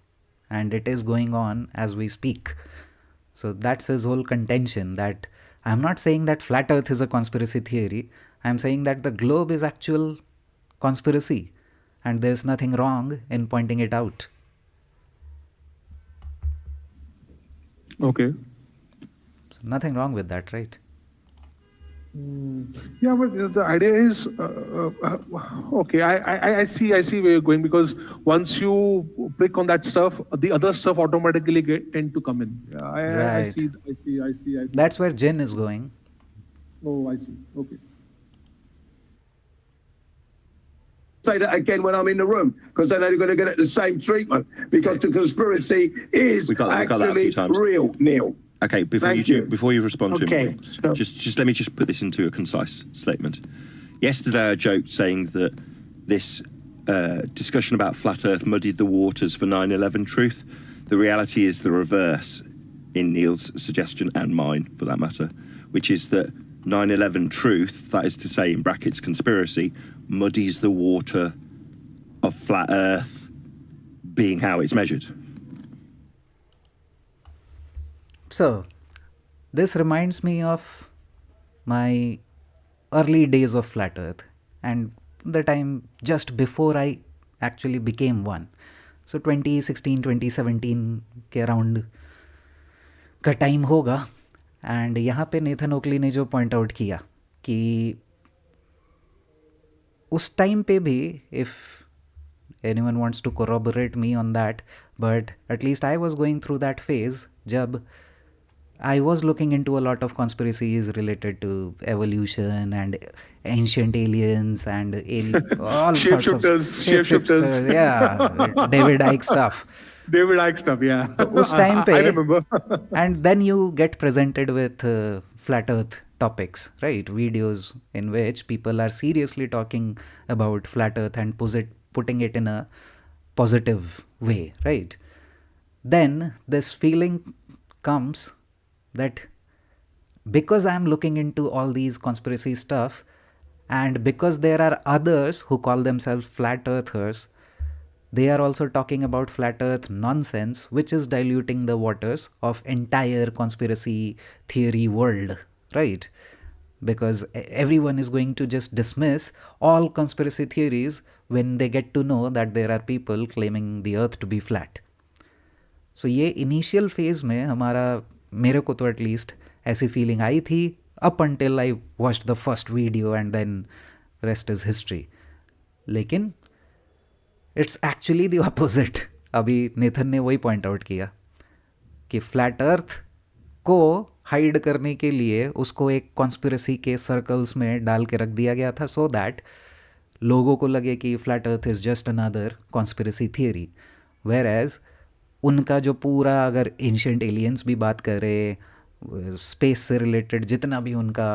and it is going on as we speak. So that's his whole contention, that I'm not saying that flat earth is a conspiracy theory. I'm saying that the globe is actual conspiracy, and there's nothing wrong in pointing it out. Okay. So nothing wrong with that, right? Yeah, but the idea is okay. I see where you're going, because once you click on that stuff, the other stuff automatically tend to come in. Yeah, I Right. see. That's where Jin is going. Oh, I see. Okay. Say that again when I'm in the room, because then they're going to get the same treatment, because the conspiracy is We got that a few actually times. real, Neil. Okay, Thank you. before you respond to Okay, him, so- just let me just put this into a concise statement. Yesterday I joked saying that this discussion about flat Earth muddied the waters for 9/11 truth. The reality is the reverse in Neil's suggestion, and mine for that matter, which is that 9/11 truth, that is to say in brackets conspiracy, muddies the water of flat Earth being how it's measured. So, this reminds me of my early days of flat earth and the time just before I actually became one. So 2016 2017 के around का time होगा, and यहाँ पे Nathan ओकली ने जो point out किया कि उस टाइम पे भी, if anyone wants to corroborate me on that, but at least I was going through that phase जब I was looking into a lot of conspiracies related to evolution and ancient aliens and all sorts of Shapeshifters. yeah, David Icke stuff. David Icke stuff, yeah. उस time पे I remember. and then you get presented with flat earth topics, right? Videos in which people are seriously talking about flat earth and putting it in a positive way, right? Then this feeling comes that because I'm looking into all these conspiracy stuff, and because there are others who call themselves flat earthers, they are also talking about flat earth nonsense, which is diluting the waters of entire conspiracy theory world, right? Because everyone is going to just dismiss all conspiracy theories when they get to know that there are people claiming the earth to be flat. सो ये initial phase में हमारा, मेरे को तो at least ऐसी feeling आई थी up until I watched the first video and then rest is history. लेकिन इट्स एक्चुअली द अपोजिट. अभी नेथन ने वही पॉइंट आउट किया कि फ्लैट अर्थ को हाइड करने के लिए उसको एक कॉन्स्पिरसी के सर्कल्स में डाल के रख दिया गया था सो दैट लोगों को लगे कि flat earth is just another conspiracy theory. Whereas उनका जो पूरा, अगर एंशिएंट एलियंस भी बात करें, स्पेस से रिलेटेड जितना भी उनका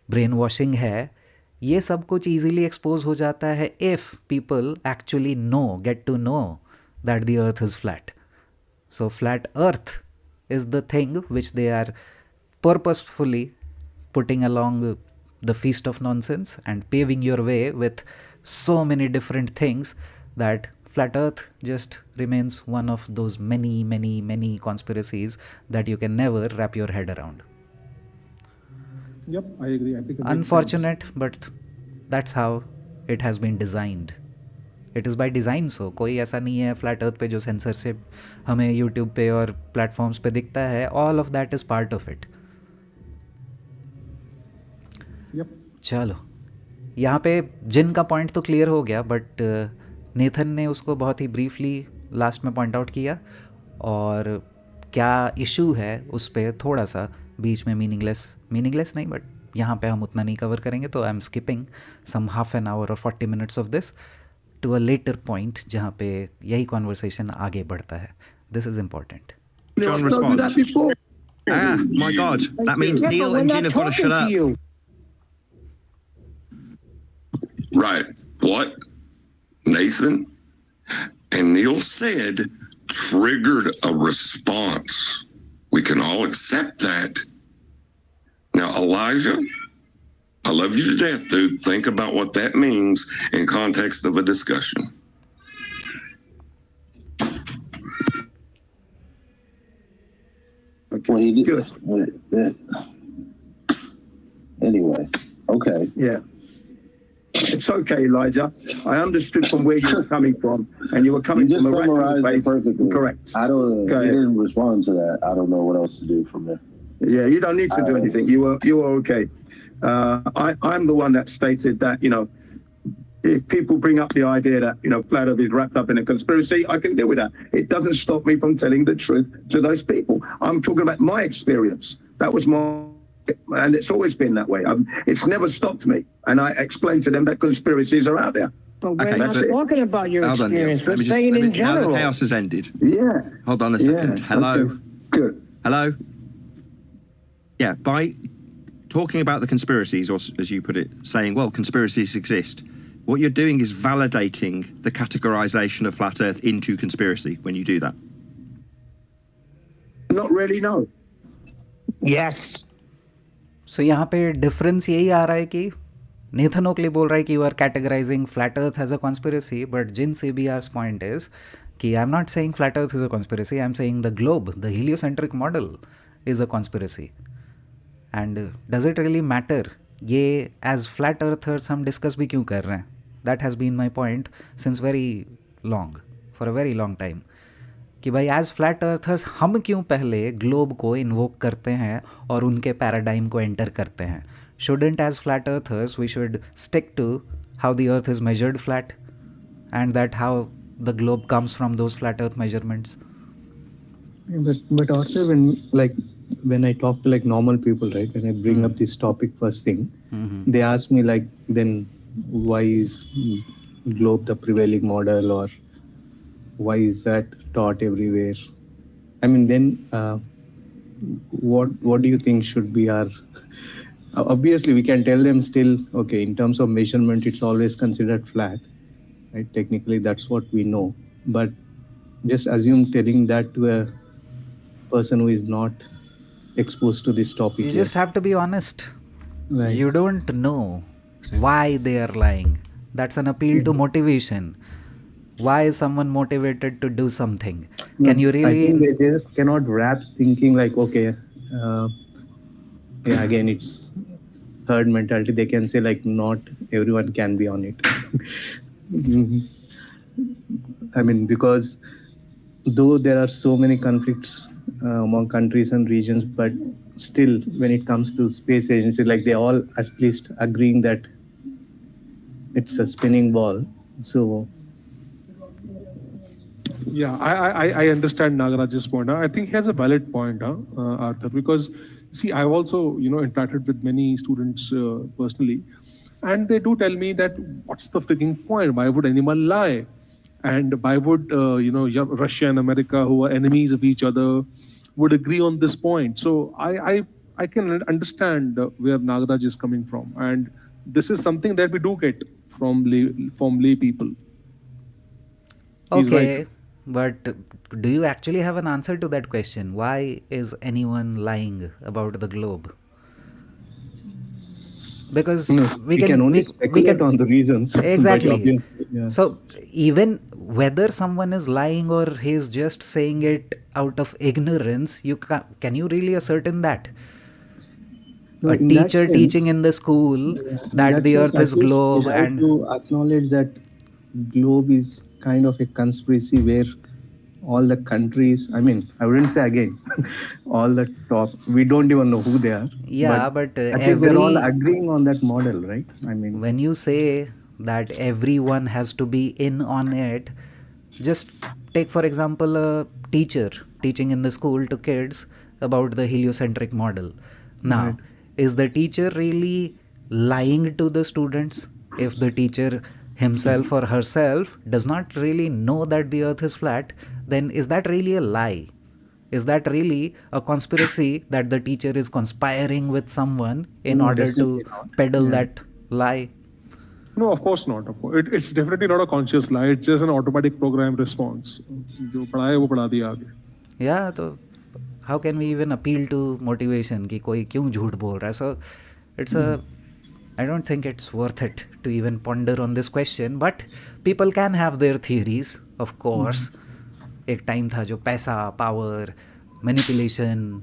ब्रेन वॉशिंग है, ये सब कुछ ईजीली एक्सपोज हो जाता है if people actually get to know that the earth is flat. So flat earth is the thing which they are purposefully putting along the feast of nonsense and paving your way with so many different things that flat earth just remains one of those many conspiracies that you can never wrap your head around. Yep, I agree. I think it makes Unfortunate, but that's how it has been designed. It is by design. So कोई ऐसा नहीं है flat अर्थ पे जो censorship हमें YouTube पे और platforms पे दिखता है, all of that is part of it. चलो, यहाँ पे जिन का पॉइंट तो क्लियर हो गया, बट नेथन ने उसको बहुत ही ब्रीफली लास्ट में पॉइंट आउट किया, और क्या इशू है उस पर थोड़ा सा बीच में मीनिंगलेस नहीं, बट यहाँ पे हम उतना नहीं कवर करेंगे, तो I am skipping some half an hour और 40 minutes of this to a later point जहाँ पे यही कॉन्वर्सेशन आगे बढ़ता है. This is important. John responds. My God, that means Neil and Jin have got to shut up. Right. What Nathan and Neil said triggered a response. We can all accept that. Now, Elijah, I love you to death, dude. Think about what that means in context of a discussion. Okay, good. Anyway, okay. Yeah. It's okay, Elijah. I understood from where you were coming from, and you were coming You just from a rational summarized it place. perfectly. Correct. I don't. Go You ahead. didn't respond to that. I don't know what else to do from there. Yeah, you don't need to do anything. You were okay. I'm the one that stated that, if people bring up the idea that, flat earth is wrapped up in a conspiracy, I can deal with that. It doesn't stop me from telling the truth to those people. I'm talking about my experience. That was and it's always been that way. It's never stopped me. And I explained to them that conspiracies are out there. But we're Okay, not but- talking about your Hold on, Neil. experience. We're Let me saying in now the general. chaos has ended. Yeah. Hold on a second. Yeah, Hello. okay. Good. Hello? Yeah, by talking about the conspiracies, or as you put it, saying, well, conspiracies exist, what you're doing is validating the categorization of flat earth into conspiracy when you do that. Not really, no. Yes. सो यहाँ पे difference यही आ रहा है कि Nathan ओकली बोल रहा है कि you are categorizing flat earth as a conspiracy, but Jinn CBR's point is कि I am not saying flat earth is a conspiracy, I am saying the globe, the heliocentric model is a conspiracy. And does it really matter ये as flat earthers हम discuss भी क्यों कर रहे हैं? That has been my point since very long, for a very long time, कि भाई as flat earthers हम क्यों पहले ग्लोब को इन्वोक करते हैं और उनके पैराडाइम को एंटर करते हैं? Shouldn't as flat earthers we should stick to how the earth is measured flat and that how the globe comes from those flat earth measurements. But also when I talk to like normal people, right, when I bring up this topic first thing, they ask me like, then why is globe the prevailing model, or why is that taught everywhere? I mean, then what do you think should be our obviously we can tell them still, okay, in terms of measurement, it's always considered flat, right? Technically, that's what we know. But just assume telling that to a person who is not exposed to this topic You yet. just have to be honest. Right. You don't know why they are lying. That's an appeal to motivation. Why is someone motivated to do something? Can you I think really? they just cannot wrap thinking like, okay, yeah, again, it's herd mentality. They can say like, not everyone can be on it. Mhm. I mean, because though there are so many conflicts among countries and regions, but still, when it comes to space agency, like they all at least agreeing that it's a spinning ball. So Yeah, I understand Nagaraj's point. I think he has a valid point, Arthur, because see, I've also, interacted with many students personally, and they do tell me that what's the freaking point? Why would anyone lie? And why would, Russia and America, who are enemies of each other, would agree on this point? So I can understand where Nagaraj is coming from. And this is something that we do get from lay people. He's right. Okay, but do you actually have an answer to that question? Why is anyone lying about the globe? Because we can only speculate on the reasons. but Exactly. obviously, yeah. So even whether someone is lying or he's just saying it out of ignorance, can you really ascertain that? No, A in that teacher sense, teaching in the school in that the sense, earth at is least globe we have and to acknowledge that globe is kind of a conspiracy where all the countries, I mean, I wouldn't say again, all the top, we don't even know who they are. yeah, but at least they're all every agreeing on that model, right? I mean, when you say that everyone has to be in on it, just take for example a teacher teaching in the school to kids about the heliocentric model. Now, Right. is the teacher really lying to the students if the teacher himself or herself does not really know that the earth is flat? Then is that really a lie? Is that really a conspiracy that the teacher is conspiring with someone in No, order to definitely not. peddle Yeah. that lie? No, of course not. Of course. It's definitely not a conscious lie. It's just an automatic program response. जो पढ़ा है वो पढ़ा दिया आगे. या तो how can we even appeal to motivation कि कोई क्यों झूठ बोल रहा है? So it's a I don't think it's worth it to even ponder on this question, but people can have their theories of course. एक टाइम था जो पैसा, power, manipulation,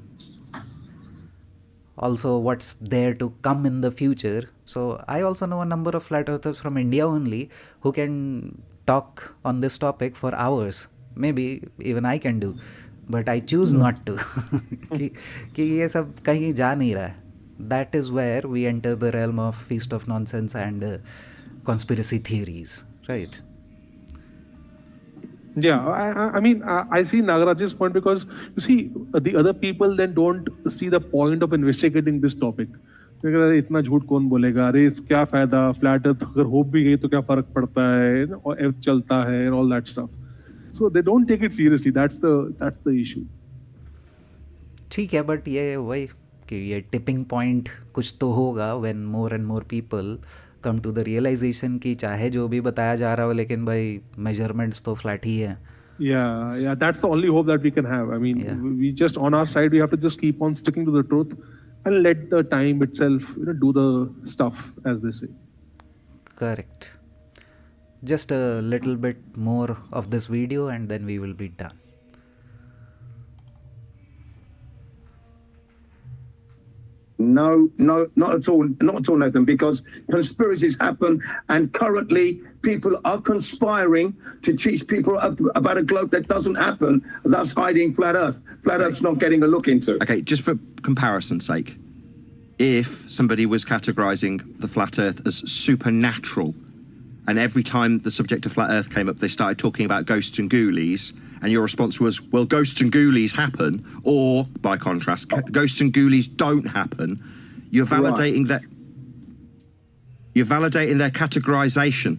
also what's there to come in the future. So I also know a number of flat earthers from India only who can talk on this topic for hours. Maybe even I can do, but I choose not to. कि ये सब कहीं जा नहीं रहा है. That is where we enter the realm of feast of nonsense and conspiracy theories, right? Yeah, I mean, I see Nagaraj's point because you see, the other people then don't see the point of investigating this topic. अरे इतना झूठ कौन बोलेगा? अरे क्या फायदा? Flat earth अगर हो भी गई तो क्या फर्क पड़ता है? और एर्थ चलता है and all that stuff. So they don't take it seriously. That's the issue. ठीक है, बट ये वही कि ये टिपिंग पॉइंट कुछ तो होगा when more and more people come to the realisation कि चाहे जो भी बताया जा रहा हो, लेकिन भाई मेजरमेंट्स तो फ्लैट ही है. Yeah, that's the only hope that we can have. I mean, Yeah. we just on our side, we have to just keep on sticking to the truth and let the time itself, do the stuff, as they say. Correct. Just a little bit more of this video and then we will be done. No, not at all, Nathan, because conspiracies happen, and currently people are conspiring to teach people about a globe that doesn't happen, thus hiding flat Earth. Flat Earth's not getting a look into. Okay, just for comparison's sake, if somebody was categorizing the flat Earth as supernatural, and every time the subject of flat Earth came up, they started talking about ghosts and ghoulies, and your response was, well, ghosts and ghoulies happen, or, by contrast, ghosts and ghoulies don't happen, you're validating that. You're validating their categorization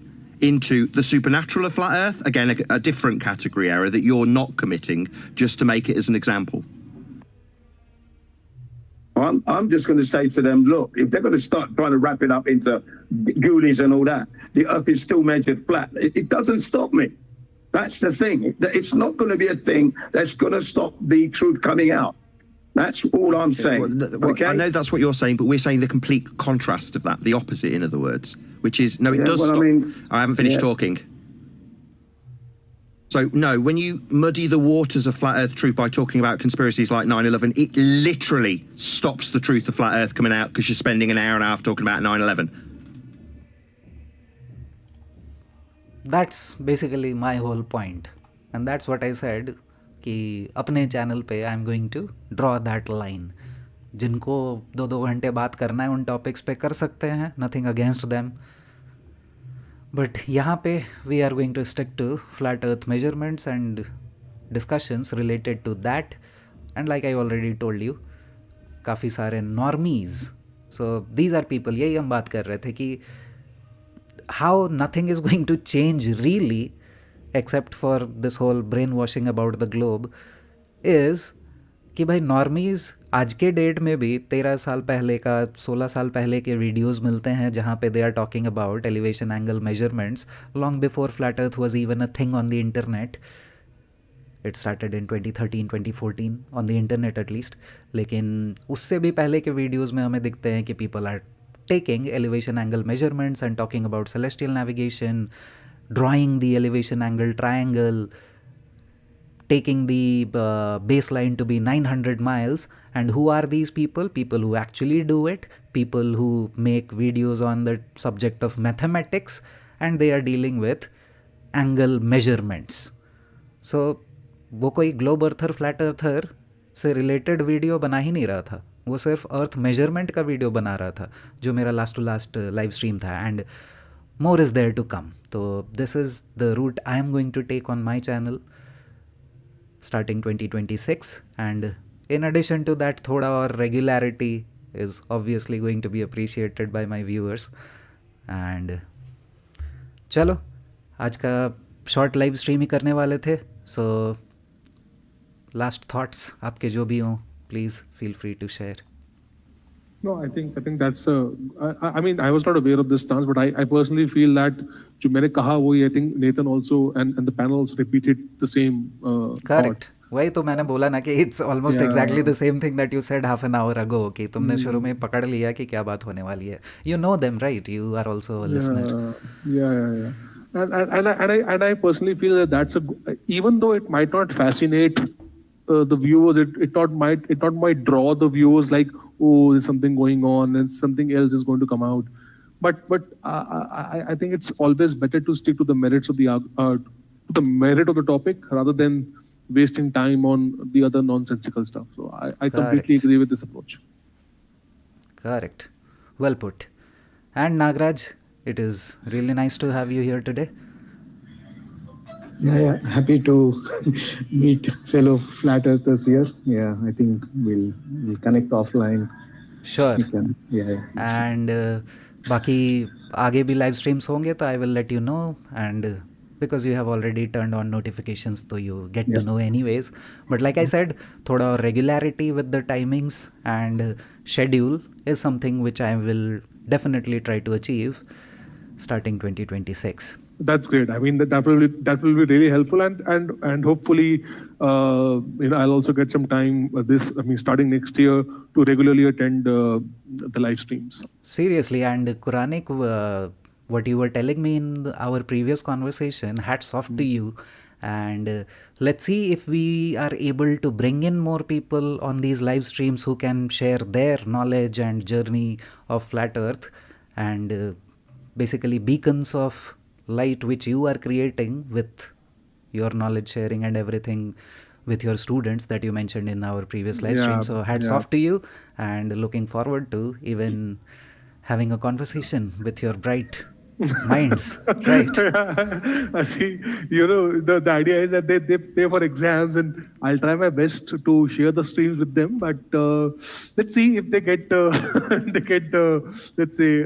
into the supernatural of flat Earth, again, a different category error that you're not committing just to make it as an example. I'm just going to say to them, look, if they're going to start trying to wrap it up into ghoulies and all that, the Earth is still measured flat. It doesn't stop me. That's the thing. It's not going to be a thing that's going to stop the truth coming out. That's all I'm saying. Okay? I know that's what you're saying, but we're saying the complete contrast of that, the opposite, in other words, which is, no, it does well, stop. I haven't finished talking. So, no, when you muddy the waters of Flat Earth truth by talking about conspiracies like 9/11, it literally stops the truth of Flat Earth coming out because you're spending an hour and a half talking about 9/11. That's basically my whole point. And that's what I said कि अपने channel पे I am going to draw that line. जिनको 2-2 घंटे बात करना है उन topics पे कर सकते हैं, नथिंग अगेंस्ट दैम. बट यहाँ पे we are going to stick to flat earth measurements and discussions related to that. And like I already told you, काफ़ी सारे normies, so these are people, यही हम बात कर रहे थे कि how nothing is going to change really except for this whole brainwashing about the globe, is कि भाई नॉर्मीज़ आज के डेट में भी 13 साल पहले का 16 साल पहले के वीडियोस मिलते हैं जहाँ पे they are talking about elevation angle measurements long before flat earth was even a thing on the internet. It started in 2013-2014 on the internet at least. लेकिन उससे भी पहले के वीडियोज़ में हमें दिखते हैं कि people are taking elevation angle measurements and talking about celestial navigation, drawing the elevation angle triangle, taking the baseline to be 900 miles. And who are these people? People who actually do it, people who make videos on the subject of mathematics, and they are dealing with angle measurements. So वो कोई globe अर्थर flat अर्थर से related video बना ही नहीं रहा था, वो सिर्फ अर्थ measurement का वीडियो बना रहा था जो मेरा last to last live stream था. And more is there to come. So this is the route I am going to take on my channel starting 2026, and in addition to that thoda और regularity is obviously going to be appreciated by my viewers. And चलो आज का short live stream ही करने वाले थे. So last thoughts आपके जो भी हों, please feel free to share. No, I think that's I mean, I was not aware of this stance, but I personally feel that जो मैंने कहा वही, I think Nathan also and the panel also repeated the same Correct. वही तो मैंने बोला ना कि it's almost exactly the same thing that you said half an hour ago कि तुमने शुरू में पकड़ लिया कि क्या बात होने वाली है. You know them, right? You are also a listener. Yeah. And I personally feel that that's even though it might not fascinate the viewers, it not might draw the viewers like, oh, there's something going on and something else is going to come out. But I think it's always better to stick to the merits of the merit of the topic rather than wasting time on the other nonsensical stuff. So I completely agree with this approach. Correct. Well put. And Nagraj, it is really nice to have you here today. Yeah, happy to meet fellow flat earthers here. Yeah, I think we'll connect offline. Sure. Yeah. And बाकी आगे भी live streams होंगे तो I will let you know, and because you have already turned on notifications so you get to know anyways. But like I said, थोड़ा regularity with the timings and schedule is something which I will definitely try to achieve starting 2026. That's great. I mean, that will be really helpful, and hopefully, I'll also get some time starting next year to regularly attend the live streams. Seriously, and Quranic, what you were telling me in our previous conversation, hats off to you. And let's see if we are able to bring in more people on these live streams who can share their knowledge and journey of flat Earth, and basically beacons of light which you are creating with your knowledge sharing and everything with your students that you mentioned in our previous live stream. So hats off to you, and looking forward to even having a conversation with your bright minds. Right. I see, the idea is that they pay for exams, and I'll try my best to share the streams with them, but let's see if they get let's say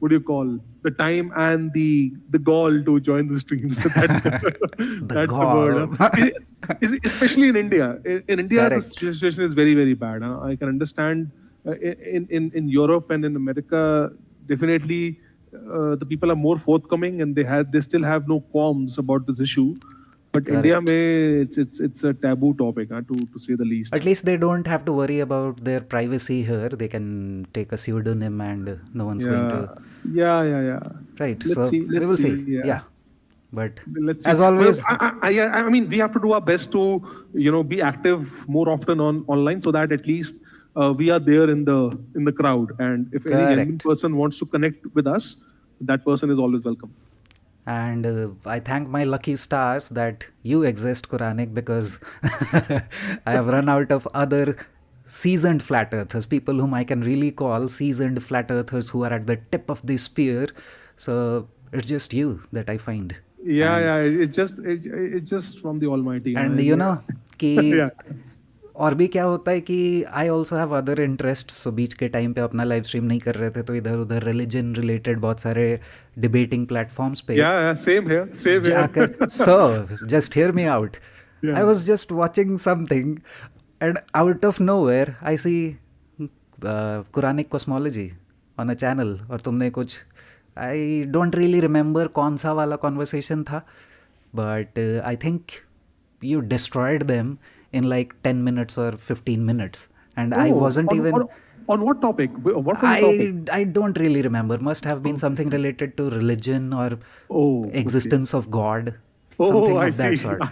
what do you call, the time and the gall to join the streams. That's that's the word. gall. Especially in India. In India, the Correct. situation is very, very bad. I can understand in Europe and in America, definitely the people are more forthcoming and they still have no qualms about this issue. But India, Correct. it's a taboo topic, to say the least. At least they don't have to worry about their privacy here. They can take a pseudonym and no one's going Yeah, to. yeah. Right. Let's So see. we Let's will see. see. Yeah. But Let's see. as Well, always, I mean, we have to do our best to, be active more often online, so that at least we are there in the crowd. And if any genuine correct. person wants to connect with us, that person is always welcome. And I thank my lucky stars that you exist, Quranic, because I have run out of other seasoned flat earthers, people whom I can really call seasoned flat earthers who are at the tip of the spear. So it's just you that I find. Yeah, And yeah. It's just from the Almighty. and you know कि Yeah. और भी क्या होता है कि I also have other interest. So बीच के time पे अपना लाइव स्ट्रीम नहीं कर रहे थे तो इधर उधर रिलीजन रिलेटेड बहुत सारे डिबेटिंग प्लेटफॉर्म्स पे Yeah. Same here. Same here. जाकर so just hear me out. Yeah. I was just watching something and out of nowhere I see Quranic cosmology on a channel. और तुमने कुछ, I don't really remember कौन सा वाला conversation था, but I think you destroyed them in like 10 minutes or 15 minutes, and I Oh, wasn't even on what topic? What was the topic? I don't really remember. Must have been something related to religion or Oh, existence of God, Oh, something I of that see. sort.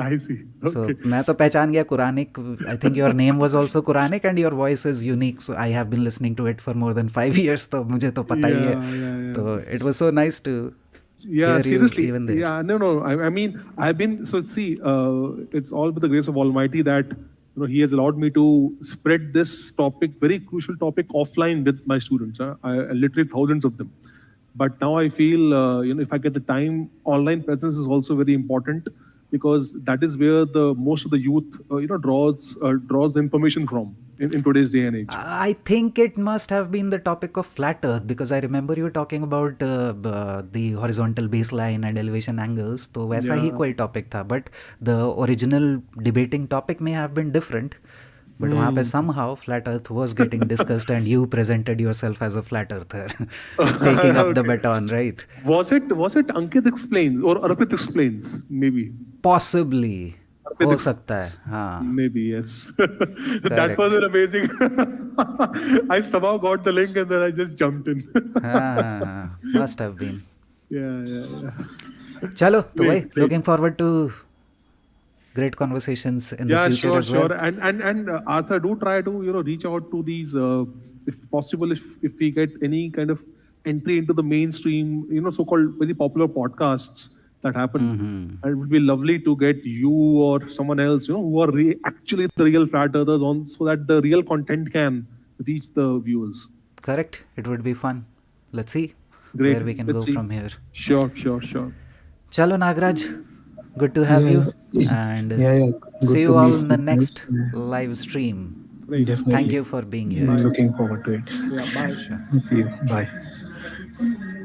I see. So Okay. मैं तो पहचान गया Quranic. I think your name was also Quranic and your voice is unique. So I have been listening to it for more than 5 years. तो मुझे तो पता ही है. Yeah. तो it was so nice to Yeah, hear seriously. you even there. Yeah, no. I mean, I've been, so see, it's all with the grace of Almighty that He has allowed me to spread this topic, very crucial topic, offline with my students. Literally thousands of them. But now I feel, if I get the time, online presence is also very important, because that is where the most of the youth, draws the information from in today's day and age. I think it must have been the topic of flat earth, because I remember you talking about the horizontal baseline and elevation angles. तो वैसा ही Yeah. कोई topic था, but the original debating topic may have been different. But वहाँ पे somehow flat earth was getting discussed and you presented yourself as a flat earther, taking up the baton, right? Was it Ankit explains or Arpit explains? Maybe. Possibly. Arpit हो सकता है, हाँ. Maybe, yes. That Correct. was an amazing. I somehow got the link and then I just jumped in. हाँ, must have been. Yeah. चलो तो भाई, Great. looking forward to great conversations in the Yeah, future as well. sure. And Arthur, do try to reach out to these, if possible, if we get any kind of entry into the mainstream, so-called very popular podcasts that happen. And it would be lovely to get you or someone else, who are actually the real flat earthers on, so that the real content can reach the viewers. Correct. It would be fun. Let's see Great. where we can Let's go see. from here. Sure. Chalo Nagraj, good to have you, and Good see you to all meet in the you next guys. live stream. Definitely. Thank you for being here. Looking forward to it. Yeah, bye. See you. Bye.